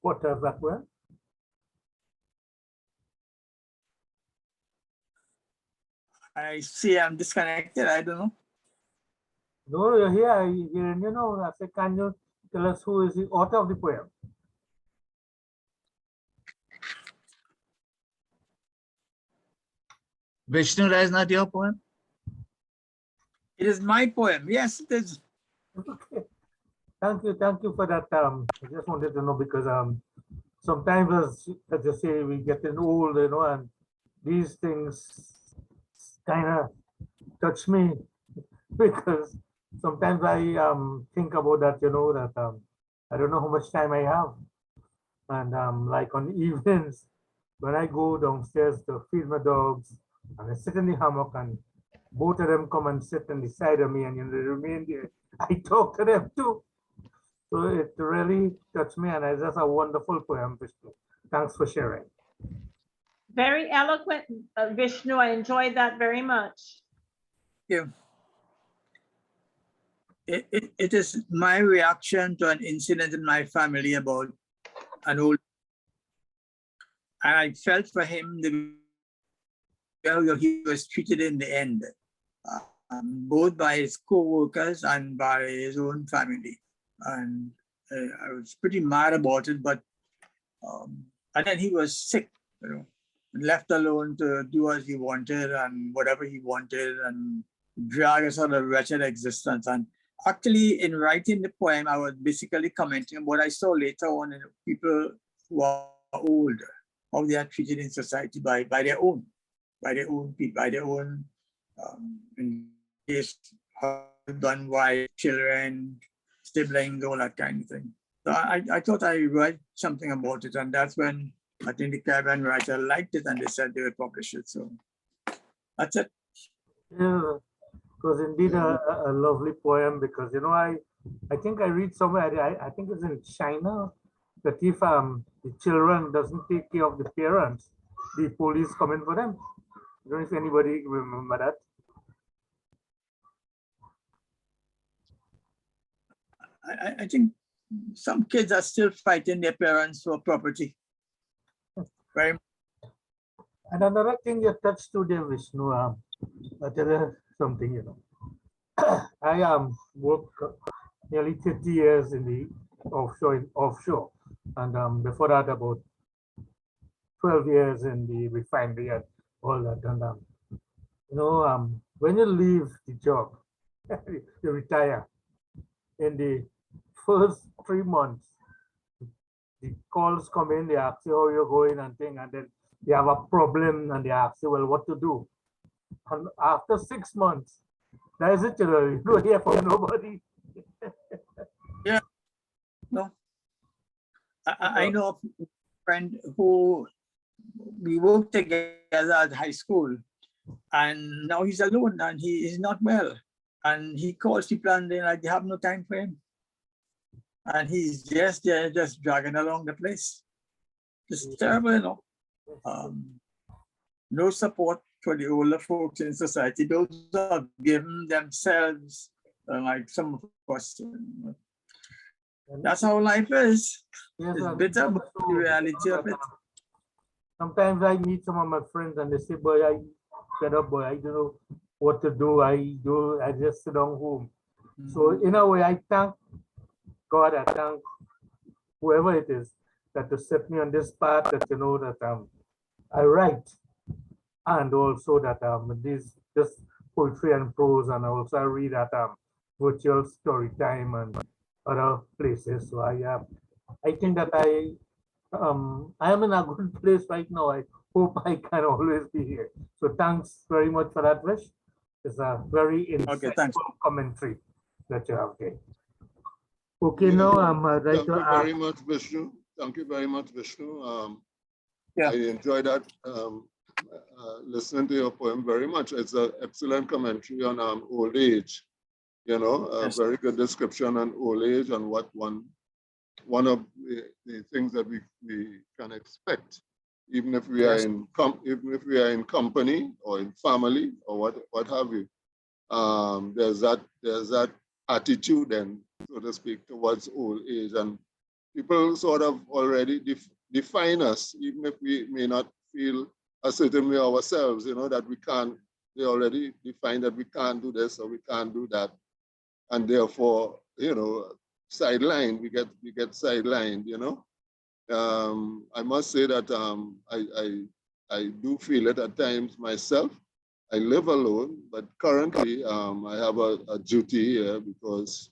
author of that poem? I see I'm disconnected. I don't know. No, you're here. You know, I said, can you tell us who is the author of the poem? Vishnu, that is not your poem? It is my poem. Yes, it is. Okay. Thank you for that. I just wanted to know because sometimes, as I say, we getting old, you know, and these things kind of touch me because sometimes I think about that, you know, that I don't know how much time I have, and like on the evenings when I go downstairs to feed my dogs, and I sit in the hammock, and both of them come and sit on the side of me, and you know, they remain there. I talk to them too. So it really touched me, and it's just a wonderful poem, Vishnu. Thanks for sharing. Very eloquent, Vishnu. I enjoyed that very much. Yeah. It is my reaction to an incident in my family about an old, and I felt for him the way he was treated in the end, both by his co-workers and by his own family. And I was pretty mad about it, but and then he was sick, you know, left alone to do as he wanted and whatever he wanted and drag a sort of wretched existence. And actually, in writing the poem, I was basically commenting on what I saw later on in people who are older, how they are treated in society by their own people, by their own in case husband, wife, children, siblings, all that kind of thing. So I thought I write something about it, and that's when I think the Caribbean writer liked it, and they said they would publish it. So that's it. Yeah, it was indeed a lovely poem because, you know, I think I read somewhere, I think it's in China, that if the children doesn't take care of the parents, the police come in for them. I don't know if anybody remember that. I think some kids are still fighting their parents for property. Very. And another thing you touched today, Vishnu, I'll tell you something, you know. I worked nearly 30 years in the offshore, and before that about 12 years in the refinery and all that. And you know, when you leave the job, you retire. In the first 3 months, the calls come in, they ask you how you're going and thing, and then they have a problem and they ask you, well, what to do? And after 6 months, that is it, you know, you don't hear from nobody. Yeah. No. I know a friend who we worked together at high school, and now he's alone and he is not well. And he calls people and they're like, they have no time for him. And he's just there, just dragging along the place. It's terrible, you know. No support for the older folks in society. Those are given themselves, like some of us. That's how life is. Yes, It's and bitter, that's but the true. reality of it. Sometimes I meet some of my friends and they say, boy, I fed up, boy, I don't know what to do. I just sit down home. So in a way, I thank God, I thank whoever it is that to set me on this path, that you know that I write, and also that this poetry and prose, and also I read at virtual story time and other places. So I think that I am in a good place right now. I hope I can always be here. So thanks very much for that, Wish. It's a very insightful commentary that you have there. Okay, now I'm right Thank to you ask. very much, Vishnu. Thank you very much, Vishnu. I enjoyed that, listening to your poem very much. It's an excellent commentary on old age. You know, a very good description on old age and what one of the things that we can expect, even if we are in company or in family or what have you. There's that attitude, and so to speak, towards old age, and people sort of already define us, even if we may not feel a certain way ourselves. You know that we can't. They already define that we can't do this or we can't do that, and therefore, you know, sidelined. We get sidelined. You know, I must say that I do feel it at times myself. I live alone, but currently I have a duty here because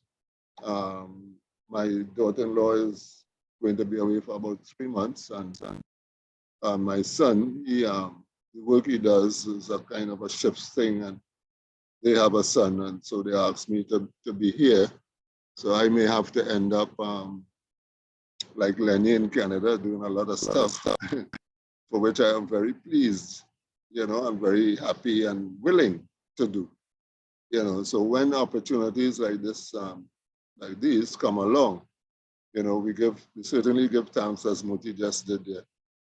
my daughter-in-law is going to be away for about 3 months, and my son, the work he does is a kind of a shifts thing, and they have a son, and so they asked me to be here. So I may have to end up like Lenny in Canada, doing a lot of stuff, for which I am very pleased. You know, I'm very happy and willing to do. You know, so when opportunities like this, like these come along, you know, we certainly give thanks, as Moti just did there.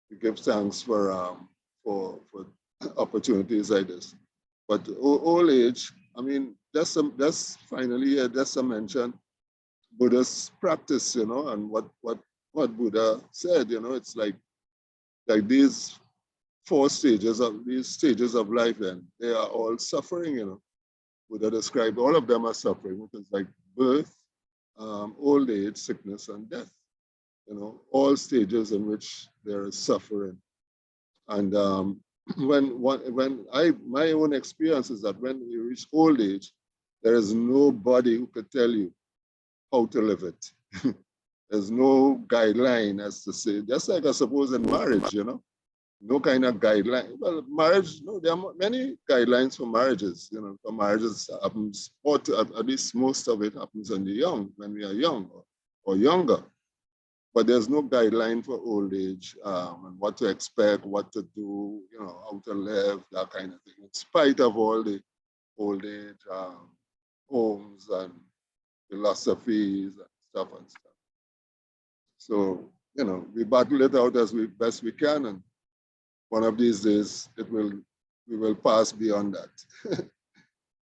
We give thanks for opportunities like this. But old age, I mean, that's finally just a mention Buddha's practice, you know, and what Buddha said. You know, it's like these stages of life, then they are all suffering, you know. Buddha described all of them as suffering, which is like birth, old age, sickness, and death. You know, all stages in which there is suffering. And my own experience is that when you reach old age, there is nobody who could tell you how to live it. There's no guideline, as to say, just like I suppose in marriage, you know. No kind of guideline. Well, marriage, no, there are many guidelines for marriages. You know, for marriages happens, or at least most of it happens when we are young or younger. But there's no guideline for old age, and what to expect, what to do, you know, how to live, that kind of thing. In spite of all the old age homes and philosophies and stuff. So, you know, we battle it out as best we can, and one of these days we will pass beyond that.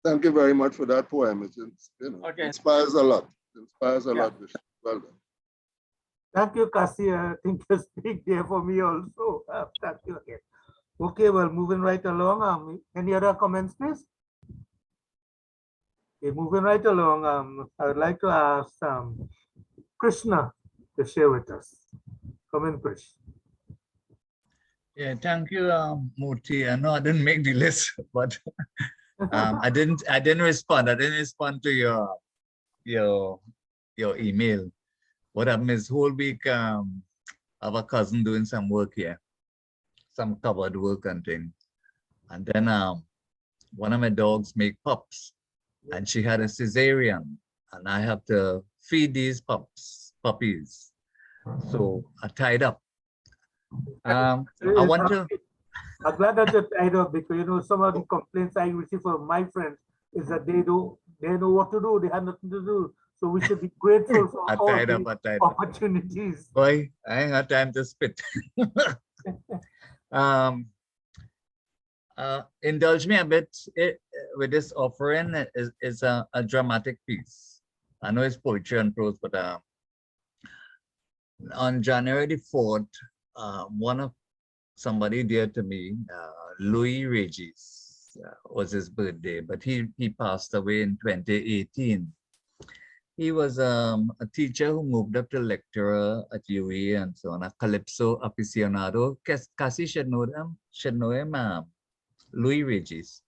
Thank you very much for that poem. It inspires a lot. It inspires a lot. Well done. Thank you, Cassie. I think you speak there for me also. Thank you again. Okay, well, moving right along. Any other comments, please? Okay, moving right along. I would like to ask Krishna to share with us. Come in, Krish. Yeah, thank you, Murthy. I know I didn't make the list, but I didn't respond. I didn't respond to your email. What happened is whole week I have a cousin doing some work here. some cupboard work and thing. And then one of my dogs make pups, and she had a cesarean, and I have to feed these puppies. So I tied up. I want to. I'm glad that you tied up, because some of the complaints I receive from my friends is that they know what to do. They have nothing to do. So we should be grateful for I all tied the up. opportunities. Boy, I ain't got time to spit. Indulge me a bit with this offering. Is a dramatic piece. I know it's poetry and prose, but on January the 4th, somebody dear to me, Louis Regis, was his birthday, but he passed away in 2018. He was a teacher who moved up to lecturer at UE and so on, a calypso aficionado. Cassie should know him, Louis Regis.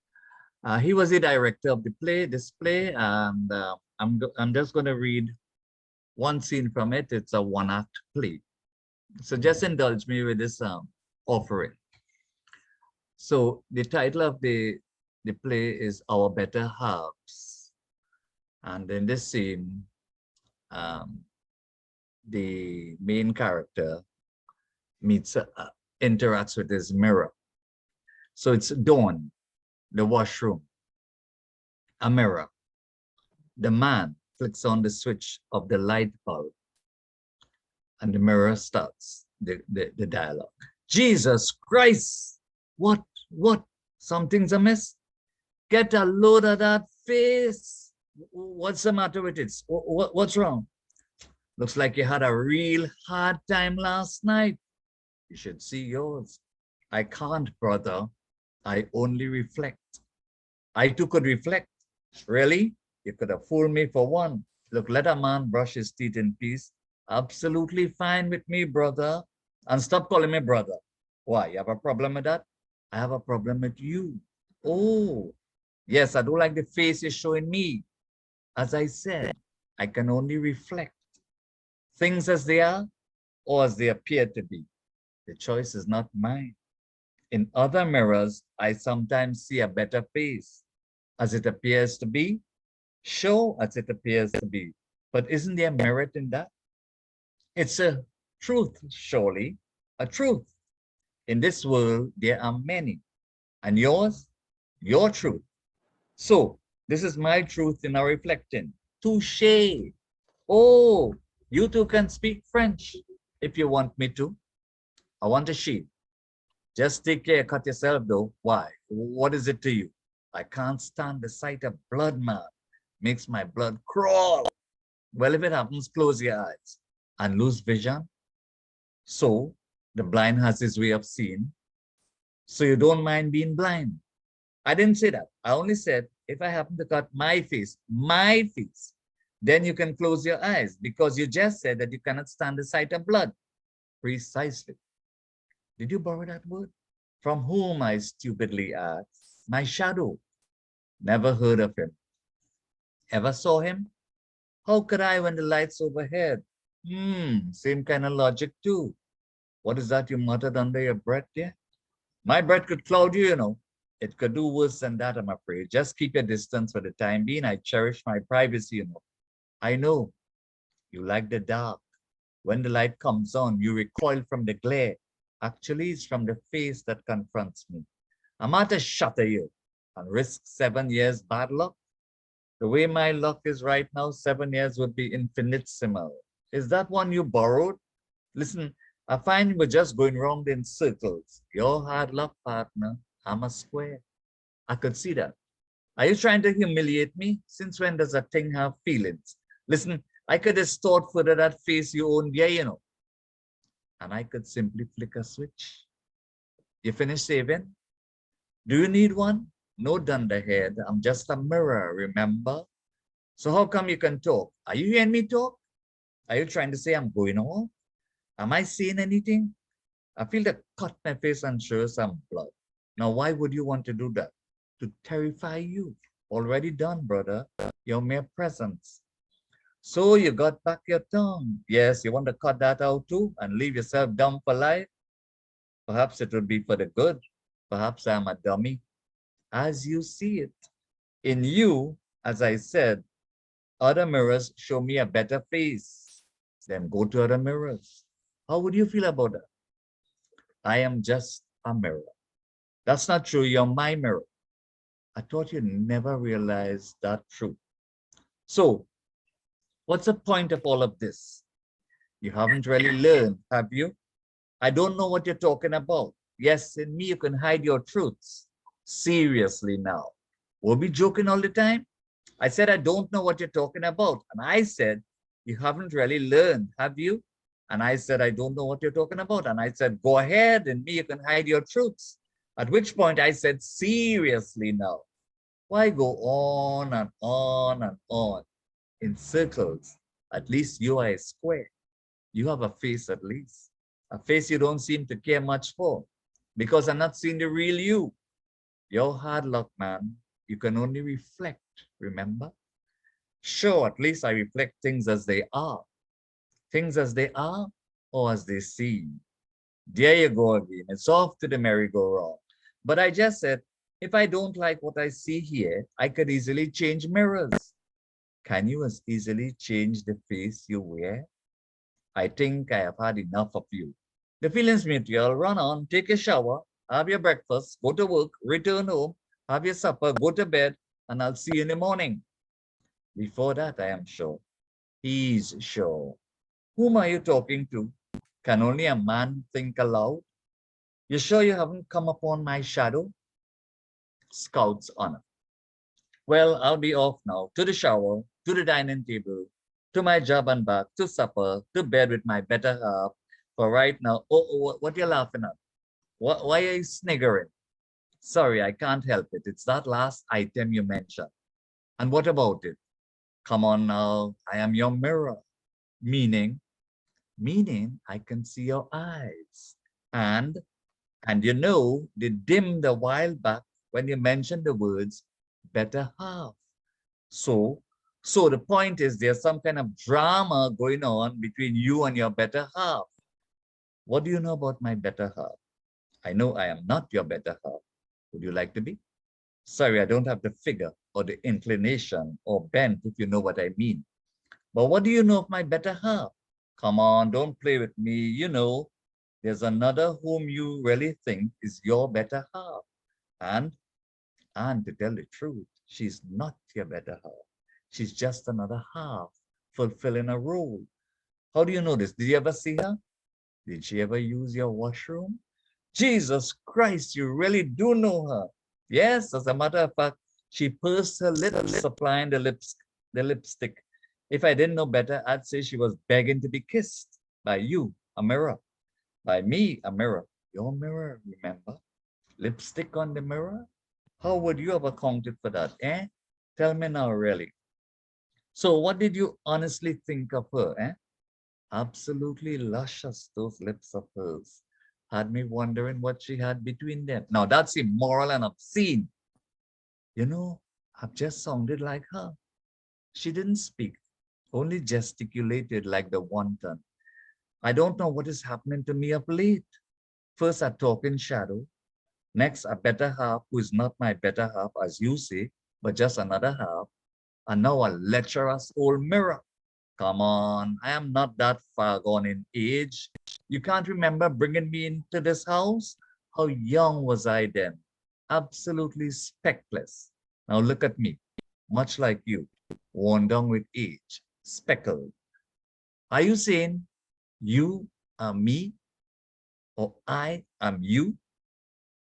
He was the director of this play, and I'm just going to read one scene from it. It's a one-act play. So just indulge me with this offering. So the title of the play is Our Better Halves. And in this scene, the main character interacts with his mirror. So it's dawn, the washroom, a mirror. The man clicks on the switch of the light bulb, and the mirror starts the dialogue. Jesus Christ! What? Something's amiss? Get a load of that face. What's the matter with it? What's wrong? Looks like you had a real hard time last night. You should see yours. I can't, brother. I only reflect. I too could reflect. Really? You could have fooled me for one. Look, let a man brush his teeth in peace. Absolutely fine with me, brother. And stop calling me brother. Why? You have a problem with that? I have a problem with you. Oh, yes, I don't like the face you're showing me. As I said, I can only reflect things as they are or as they appear to be. The choice is not mine. In other mirrors, I sometimes see a better face as it appears to be, show as it appears to be. But isn't there merit in that? It's a truth, surely, a truth. In this world, there are many. And yours, your truth. So, this is my truth in our reflecting. Touché. Oh, you two can speak French if you want me to. I want a sheep. Just take care, cut yourself though. Why? What is it to you? I can't stand the sight of blood, man. Makes my blood crawl. Well, if it happens, close your eyes and lose vision. So, the blind has his way of seeing. So you don't mind being blind. I didn't say that. I only said, if I happen to cut my face, then you can close your eyes because you just said that you cannot stand the sight of blood. Precisely. Did you borrow that word? From whom, I stupidly asked. My shadow. Never heard of him. Ever saw him? How could I when the light's overhead? Same kind of logic too. What is that you muttered under your breath there? My breath could cloud you, you know. It could do worse than that, I'm afraid. Just keep your distance for the time being. I cherish my privacy, you know. I know. You like the dark. When the light comes on, you recoil from the glare. Actually, it's from the face that confronts me. I'm at a shutter you and risk 7 years bad luck. The way my luck is right now, 7 years would be infinitesimal. Is that one you borrowed? Listen, I find we're just going round in circles. Your hard luck, partner. I'm a square. I could see that. Are you trying to humiliate me? Since when does a thing have feelings? Listen, I could distort further that face you own, yeah, you know. And I could simply flick a switch. You finished saving? Do you need one? No dunderhead. I'm just a mirror, remember? So how come you can talk? Are you hearing me talk? Are you trying to say I'm going off? Am I seeing anything? I feel the cut my face and show some blood. Now, why would you want to do that? To terrify you. Already done, brother. Your mere presence. So you got back your tongue. Yes, you want to cut that out too and leave yourself dumb for life? Perhaps it will be for the good. Perhaps I'm a dummy. As you see it. In you, as I said, other mirrors show me a better face. Then go to other mirrors. How would you feel about that? I am just a mirror. That's not true. You're my mirror. I thought you'd never realize that truth. So, what's the point of all of this? You haven't really learned, have you? I don't know what you're talking about. Yes, in me you can hide your truths. Seriously now. We'll be joking all the time? I said, I don't know what you're talking about. And I said, you haven't really learned, have you? And I said, I don't know what you're talking about. And I said, go ahead, in me you can hide your truths. At which point I said, seriously now. Why go on and on and on in circles? At least you are a square. You have a face at least. A face you don't seem to care much for. Because I'm not seeing the real you. You're hard luck, man. You can only reflect, remember? Sure, at least I reflect things as they are. Things as they are or as they seem. There you go again. It's off to the merry-go-round. But I just said, if I don't like what I see here, I could easily change mirrors. Can you as easily change the face you wear? I think I have had enough of you. The feeling's mutual. Run on, take a shower, have your breakfast, go to work, return home, have your supper, go to bed, and I'll see you in the morning. Before that, I am sure. He's sure. Whom are you talking to? Can only a man think aloud? You sure you haven't come upon my shadow? Scout's honor. Well, I'll be off now, to the shower, to the dining table, to my job and back, to supper, to bed with my better half. For right now, what are you laughing at? Why are you sniggering? Sorry, I can't help it. It's that last item you mentioned. And what about it? Come on now, I am your mirror. Meaning I can see your eyes. And you know, they dimmed a while back when you mentioned the words better half. So the point is there's some kind of drama going on between you and your better half. What do you know about my better half? I know I am not your better half. Would you like to be? Sorry, I don't have the figure or the inclination or bent, if you know what I mean. But what do you know of my better half? Come on, don't play with me. You know, there's another whom you really think is your better half. And to tell the truth, she's not your better half. She's just another half fulfilling a role. How do you know this? Did you ever see her? Did she ever use your washroom? Jesus Christ, you really do know her. Yes, as a matter of fact, she pursed her lips, supplying the lipstick. If I didn't know better, I'd say she was begging to be kissed by you, a mirror. By me, a mirror. Your mirror, remember? Lipstick on the mirror? How would you have accounted for that, eh? Tell me now, really. So what did you honestly think of her, eh? Absolutely luscious, those lips of hers. Had me wondering what she had between them. Now that's immoral and obscene. You know, I've just sounded like her. She didn't speak, only gesticulated like the wanton. I don't know what is happening to me of late. First, I talk in shadow. Next, a better half who is not my better half, as you say, but just another half. And now a lecherous old mirror. Come on, I am not that far gone in age. You can't remember bringing me into this house? How young was I then? Absolutely speckless. Now look at me, much like you, worn down with age, speckled. Are you saying you are me or I am you?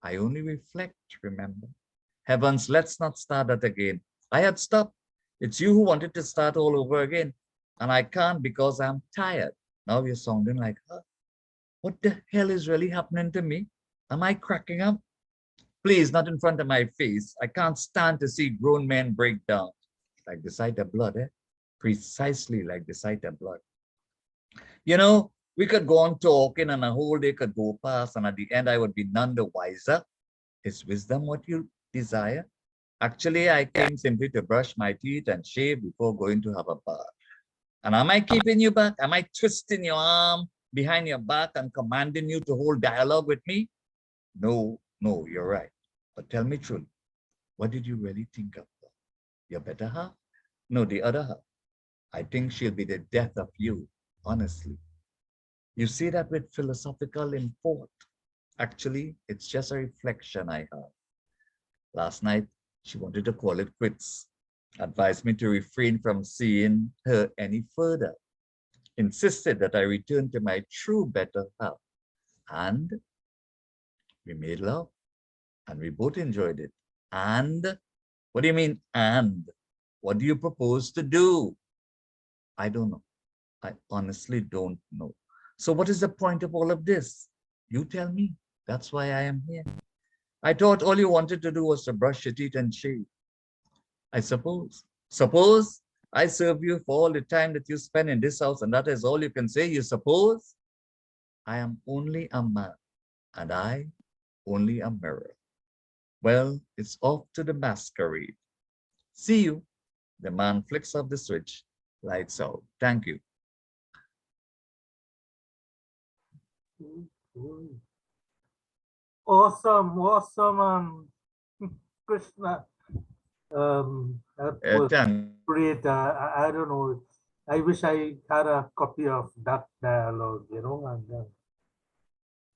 I only reflect, remember? Heavens, let's not start that again. I had stopped. It's you who wanted to start all over again. And I can't because I'm tired. Now you're sounding like her. What the hell is really happening to me? Am I cracking up? Please, not in front of my face. I can't stand to see grown men break down. Like the sight of blood, eh? Precisely like the sight of blood. You know, we could go on talking and a whole day could go past and at the end I would be none the wiser. Is wisdom what you desire? Actually, I came simply to brush my teeth and shave before going to have a bath. And am I keeping you back? Am I twisting your arm behind your back and commanding you to hold dialogue with me? No, no, you're right. But tell me truly, what did you really think of her? Your better half? No, the other half. I think she'll be the death of you, honestly. You say that with philosophical import. Actually, it's just a reflection I have. Last night, she wanted to call it quits, advised me to refrain from seeing her any further, insisted that I return to my true better half. And we made love, and we both enjoyed it. And what do you mean, and? What do you propose to do? I don't know. I honestly don't know. So what is the point of all of this? You tell me. That's why I am here. I thought all you wanted to do was to brush your teeth and shave. I suppose. Suppose I serve you for all the time that you spend in this house, and that is all you can say, you suppose? I am only a man, and I only a mirror. Well, it's off to the masquerade. See you. The man flicks off the switch, lights out. Thank you. Awesome, awesome, Krishna. That was Thank great. I don't know. I wish I had a copy of that dialogue, you know, and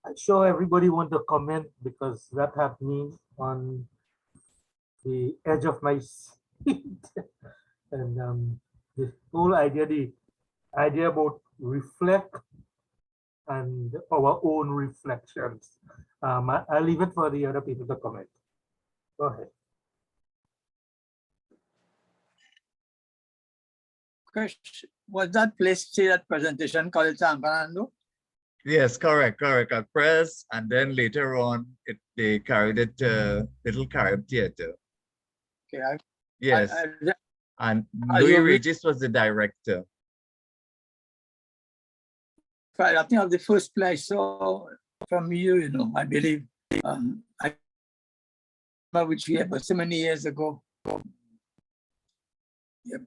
I'm sure everybody want to comment because that had me on the edge of my seat. And the whole idea, the idea about reflect and our own reflections. I'll leave it for the other people to comment. Go ahead. Krish, was that place see that presentation called San Fernando? Yes, correct. At press, and then later on, they carried it to Little Carib Theater. Okay, Yes, and Are Louis you- Regis was the director. I think of the first play I saw from you, you know, I believe. I remember which year, but so many years ago. Yep.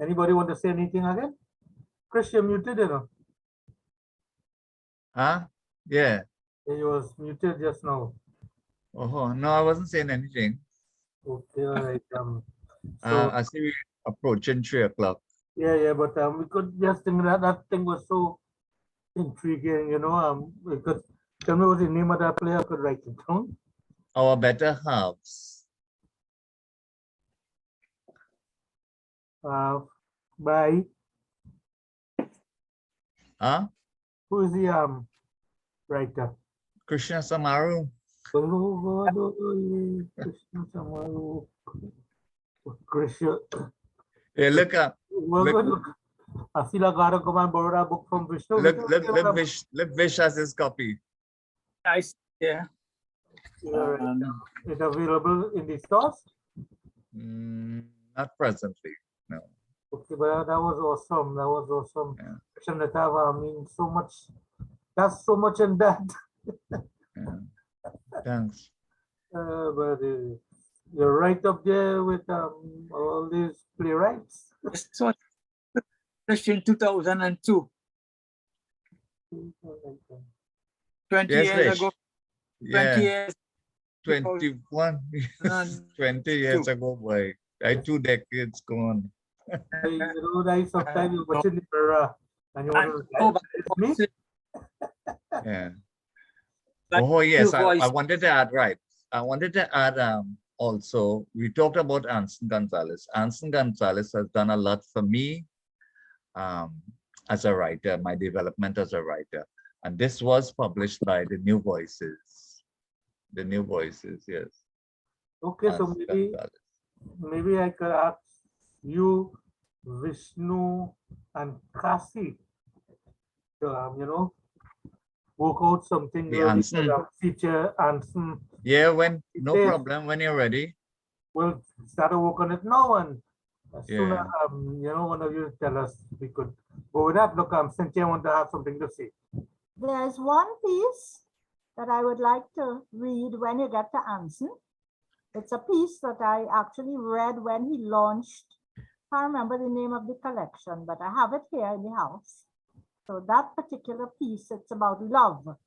Anybody want to say anything again? Chris, you're muted, you know. Huh? Yeah. He was muted just now. Oh, no, I wasn't saying anything. Okay, all right. So I see we approaching 3 o'clock. yeah, but we could just think that that thing was so intriguing, you know. We could tell me what the name of that play. I could write it down. Our better halves. By Huh? who is the writer? Krishna Samaru. Krishna Samaru. Krishna. Hey, look up. Look. I feel like I gotta go and borrow that book from Vishnu. Look, Vish has his copy. Yeah. It's available in the stores? Not presently, no. Okay, but that was awesome. That was awesome. Krishna Natava, I mean, so much. That's so much in that. Thanks. But you're right up there with all these playwrights. So, in 2002. 20 Yes, years Vish. ago. 20 Yeah. years. 21, 20 years ago, boy. 2 decades gone. You know, like sometimes you're watching the mirror and you want to it's me. Yeah. Oh, yes, I wanted to add, right. I wanted to add also, we talked about Anson Gonzalez. Anson Gonzalez has done a lot for me as a writer, my development as a writer. And this was published by the New Voices. The New Voices, yes. Okay, so Anson maybe I could ask you, Vishnu, and Kasi to, you know, work out something The really Anson. good, feature Anson Yeah, no Yes. problem, when you're ready. We'll start to work on it now, and as soon as Yeah. one of you tell us we could go with that. Look, Cynthia want to have something to say. There's one piece that I would like to read when you get to Anson. It's a piece that I actually read when he launched. I can't remember the name of the collection, but I have it here in the house. So that particular piece, it's about love.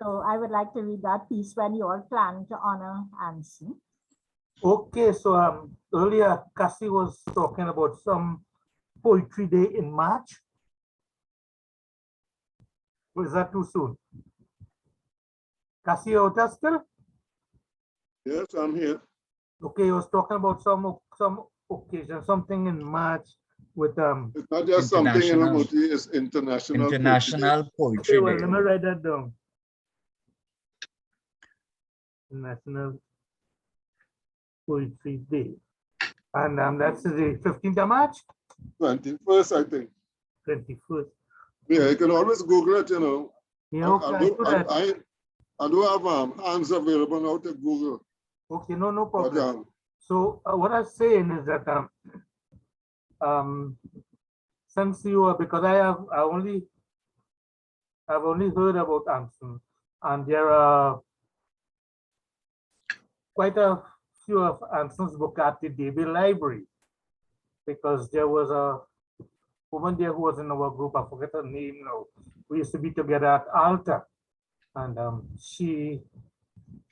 So I would like to read that piece when you all plan to honor Anson. Okay, so earlier Cassie was talking about some poetry day in March. Was that too soon? Cassie, out there still? Yes, I'm here. Okay, he was talking about some occasion, something in March with It's not just something in International- Umuti, it's international. Poetry Day. International Okay, Poetry well, Day. let me write that down. National Poetry Day. And that's the 15th of March? 21st, I think. 21st. Yeah, you can always Google it, you know. Yeah, okay, I do have hands available now to Google. Okay, no problem. But, so what I'm saying is that since you because I've only heard about Anson, and there are quite a few of Anson's book at the Davy Library, because there was a woman there who was in our group. I forget her name now. We used to be together at Alta, and she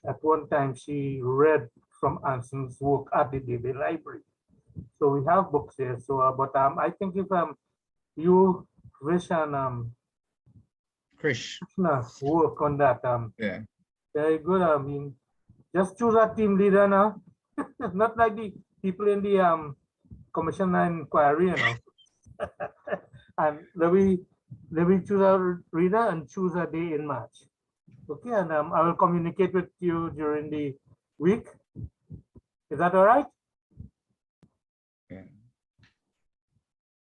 at one time she read from Anson's work at the Davy Library. So we have books here. So, but I think if you wish and Krishna work on that, yeah, very good. I mean, just choose a team leader now. Not like the people in the commission and inquiry, you know. And let me choose a reader and choose a day in March. Okay, and I will communicate with you during the week. Is that all right? yeah.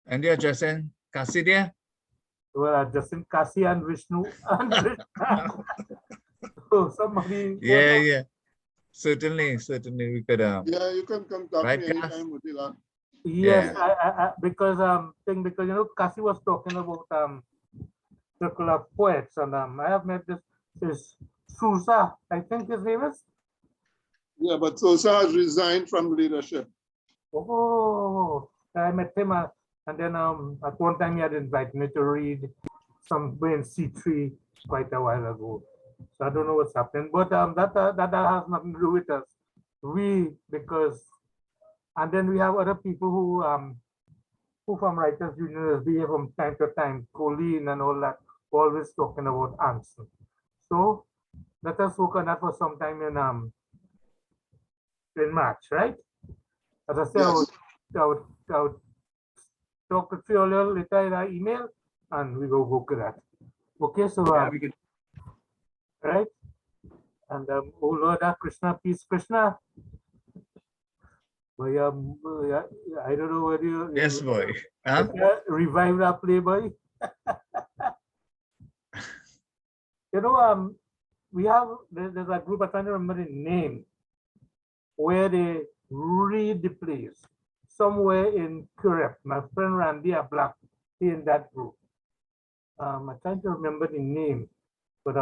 And you're addressing Cassie there? Well, addressing Kasi and Vishnu and Krishna. So somebody. Yeah. Certainly we could. yeah, you can contact right, me Cass? anytime, Mutila. Yes, Yeah. because because Kasi was talking about circle of poets, and I have met this Sousa, I think his name is. Yeah, but Sosa has resigned from leadership. Oh, I met him, and then at one time he had invited me to read somewhere in C3 quite a while ago. So I don't know what's happening, but that has nothing to do with us. And then we have other people who from Writers Union is here from time to time, Colleen and all that, always talking about Anson. So let us work on that for some time in March, right? As I said, Yes. I would talk with you a little later in our email, and we will work with that. Okay, so we could. right, and oh Lord, Krishna, peace, Krishna. Boy, I don't know whether you Yes, boy. Huh? Revive that play, boy. There's a group, I'm trying to remember the name, where they read the plays somewhere in Curep. My friend Randy a Black in that group. I'm trying to remember the name, but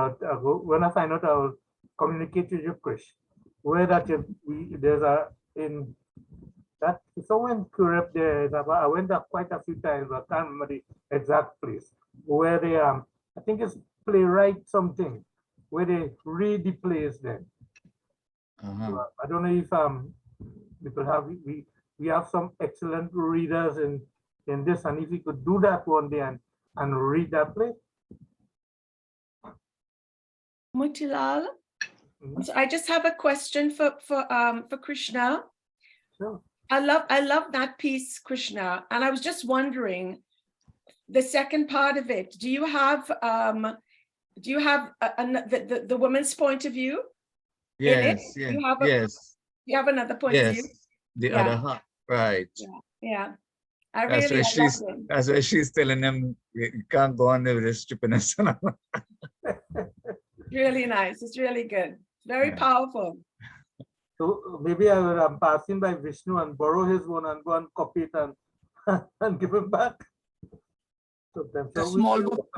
when I find out, I'll communicate with you, Krish. Where that in that somewhere in Curep there. I went there quite a few times. I can't remember the exact place where they I think it's playwright something where they read the plays there. So, I don't know if we have some excellent readers in this, and if we could do that one day and read that play. Mutilal, so I just have a question for Krishna. Sure. I love that piece, Krishna, and I was just wondering the second part of it. Do you have the woman's point of view? Yes, in it? yes. You have another point of view? The other half, right. Yeah. That's why she's telling them you can't go on with this stupidness. Really nice. It's really good. Very Yeah. powerful. So maybe I will pass him by Vishnu and borrow his one and go and copy it and, and give him back. So I'm A sure we small will- book.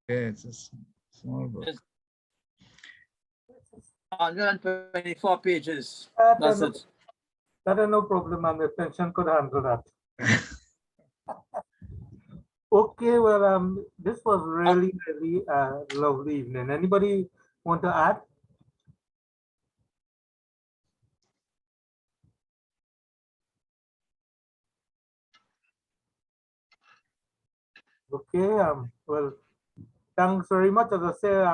Yeah, it's a small book. Yes. 124 pages. That, That's no, it. that is no problem, and the pension could handle that. Okay, well, this was really, really lovely evening. Anybody want to add? Okay, well, thanks very much. As I say,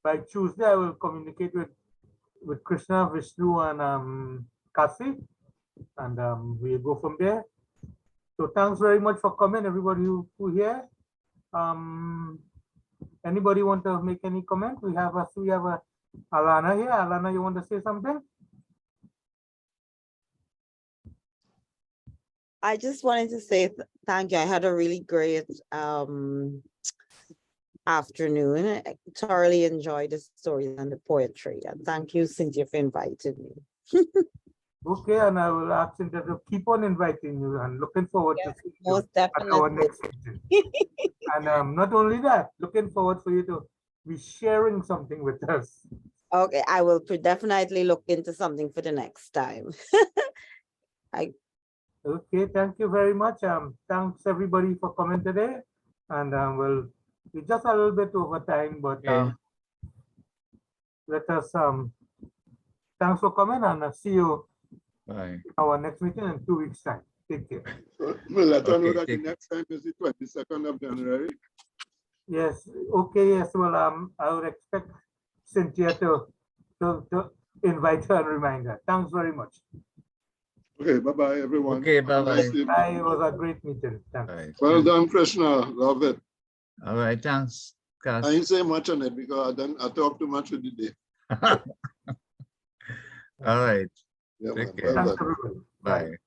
by Tuesday, I will communicate with Krishna, Vishnu, and Kasi, and we'll go from there. So thanks very much for coming, everybody who here. Anybody want to make any comment? We have Alana here. Alana, you want to say something? I just wanted to say thank you. I had a really great afternoon. I thoroughly enjoyed the stories and the poetry. And thank you, Cynthia, for inviting me. Okay, and I will ask Cynthia to keep on inviting you and looking forward to seeing you Most at our definitely. next meeting. And not only that, looking forward for you to be sharing something with us. Okay, I will definitely look into something for the next time. Okay, thank you very much. Thanks everybody for coming today. And we're just a little bit over time, but Okay. let us thanks for coming, and see you Bye. our next meeting in 2 weeks' time. Take care. We'll let her know Okay, that the take- next time is the 22nd of January. Yes, okay, yes. Well, I would expect Cynthia to invite her and remind her. Thanks very much. Okay, bye-bye, everyone. Okay, Have a nice bye-bye. evening. Bye. It was a great meeting. Thanks. Bye. Well done, Krishna. Love it. All right, thanks, I Cass. ain't say much on it because I talk too much with the day. All right. Yeah, Take man. care. Well Thanks done. everybody. Bye.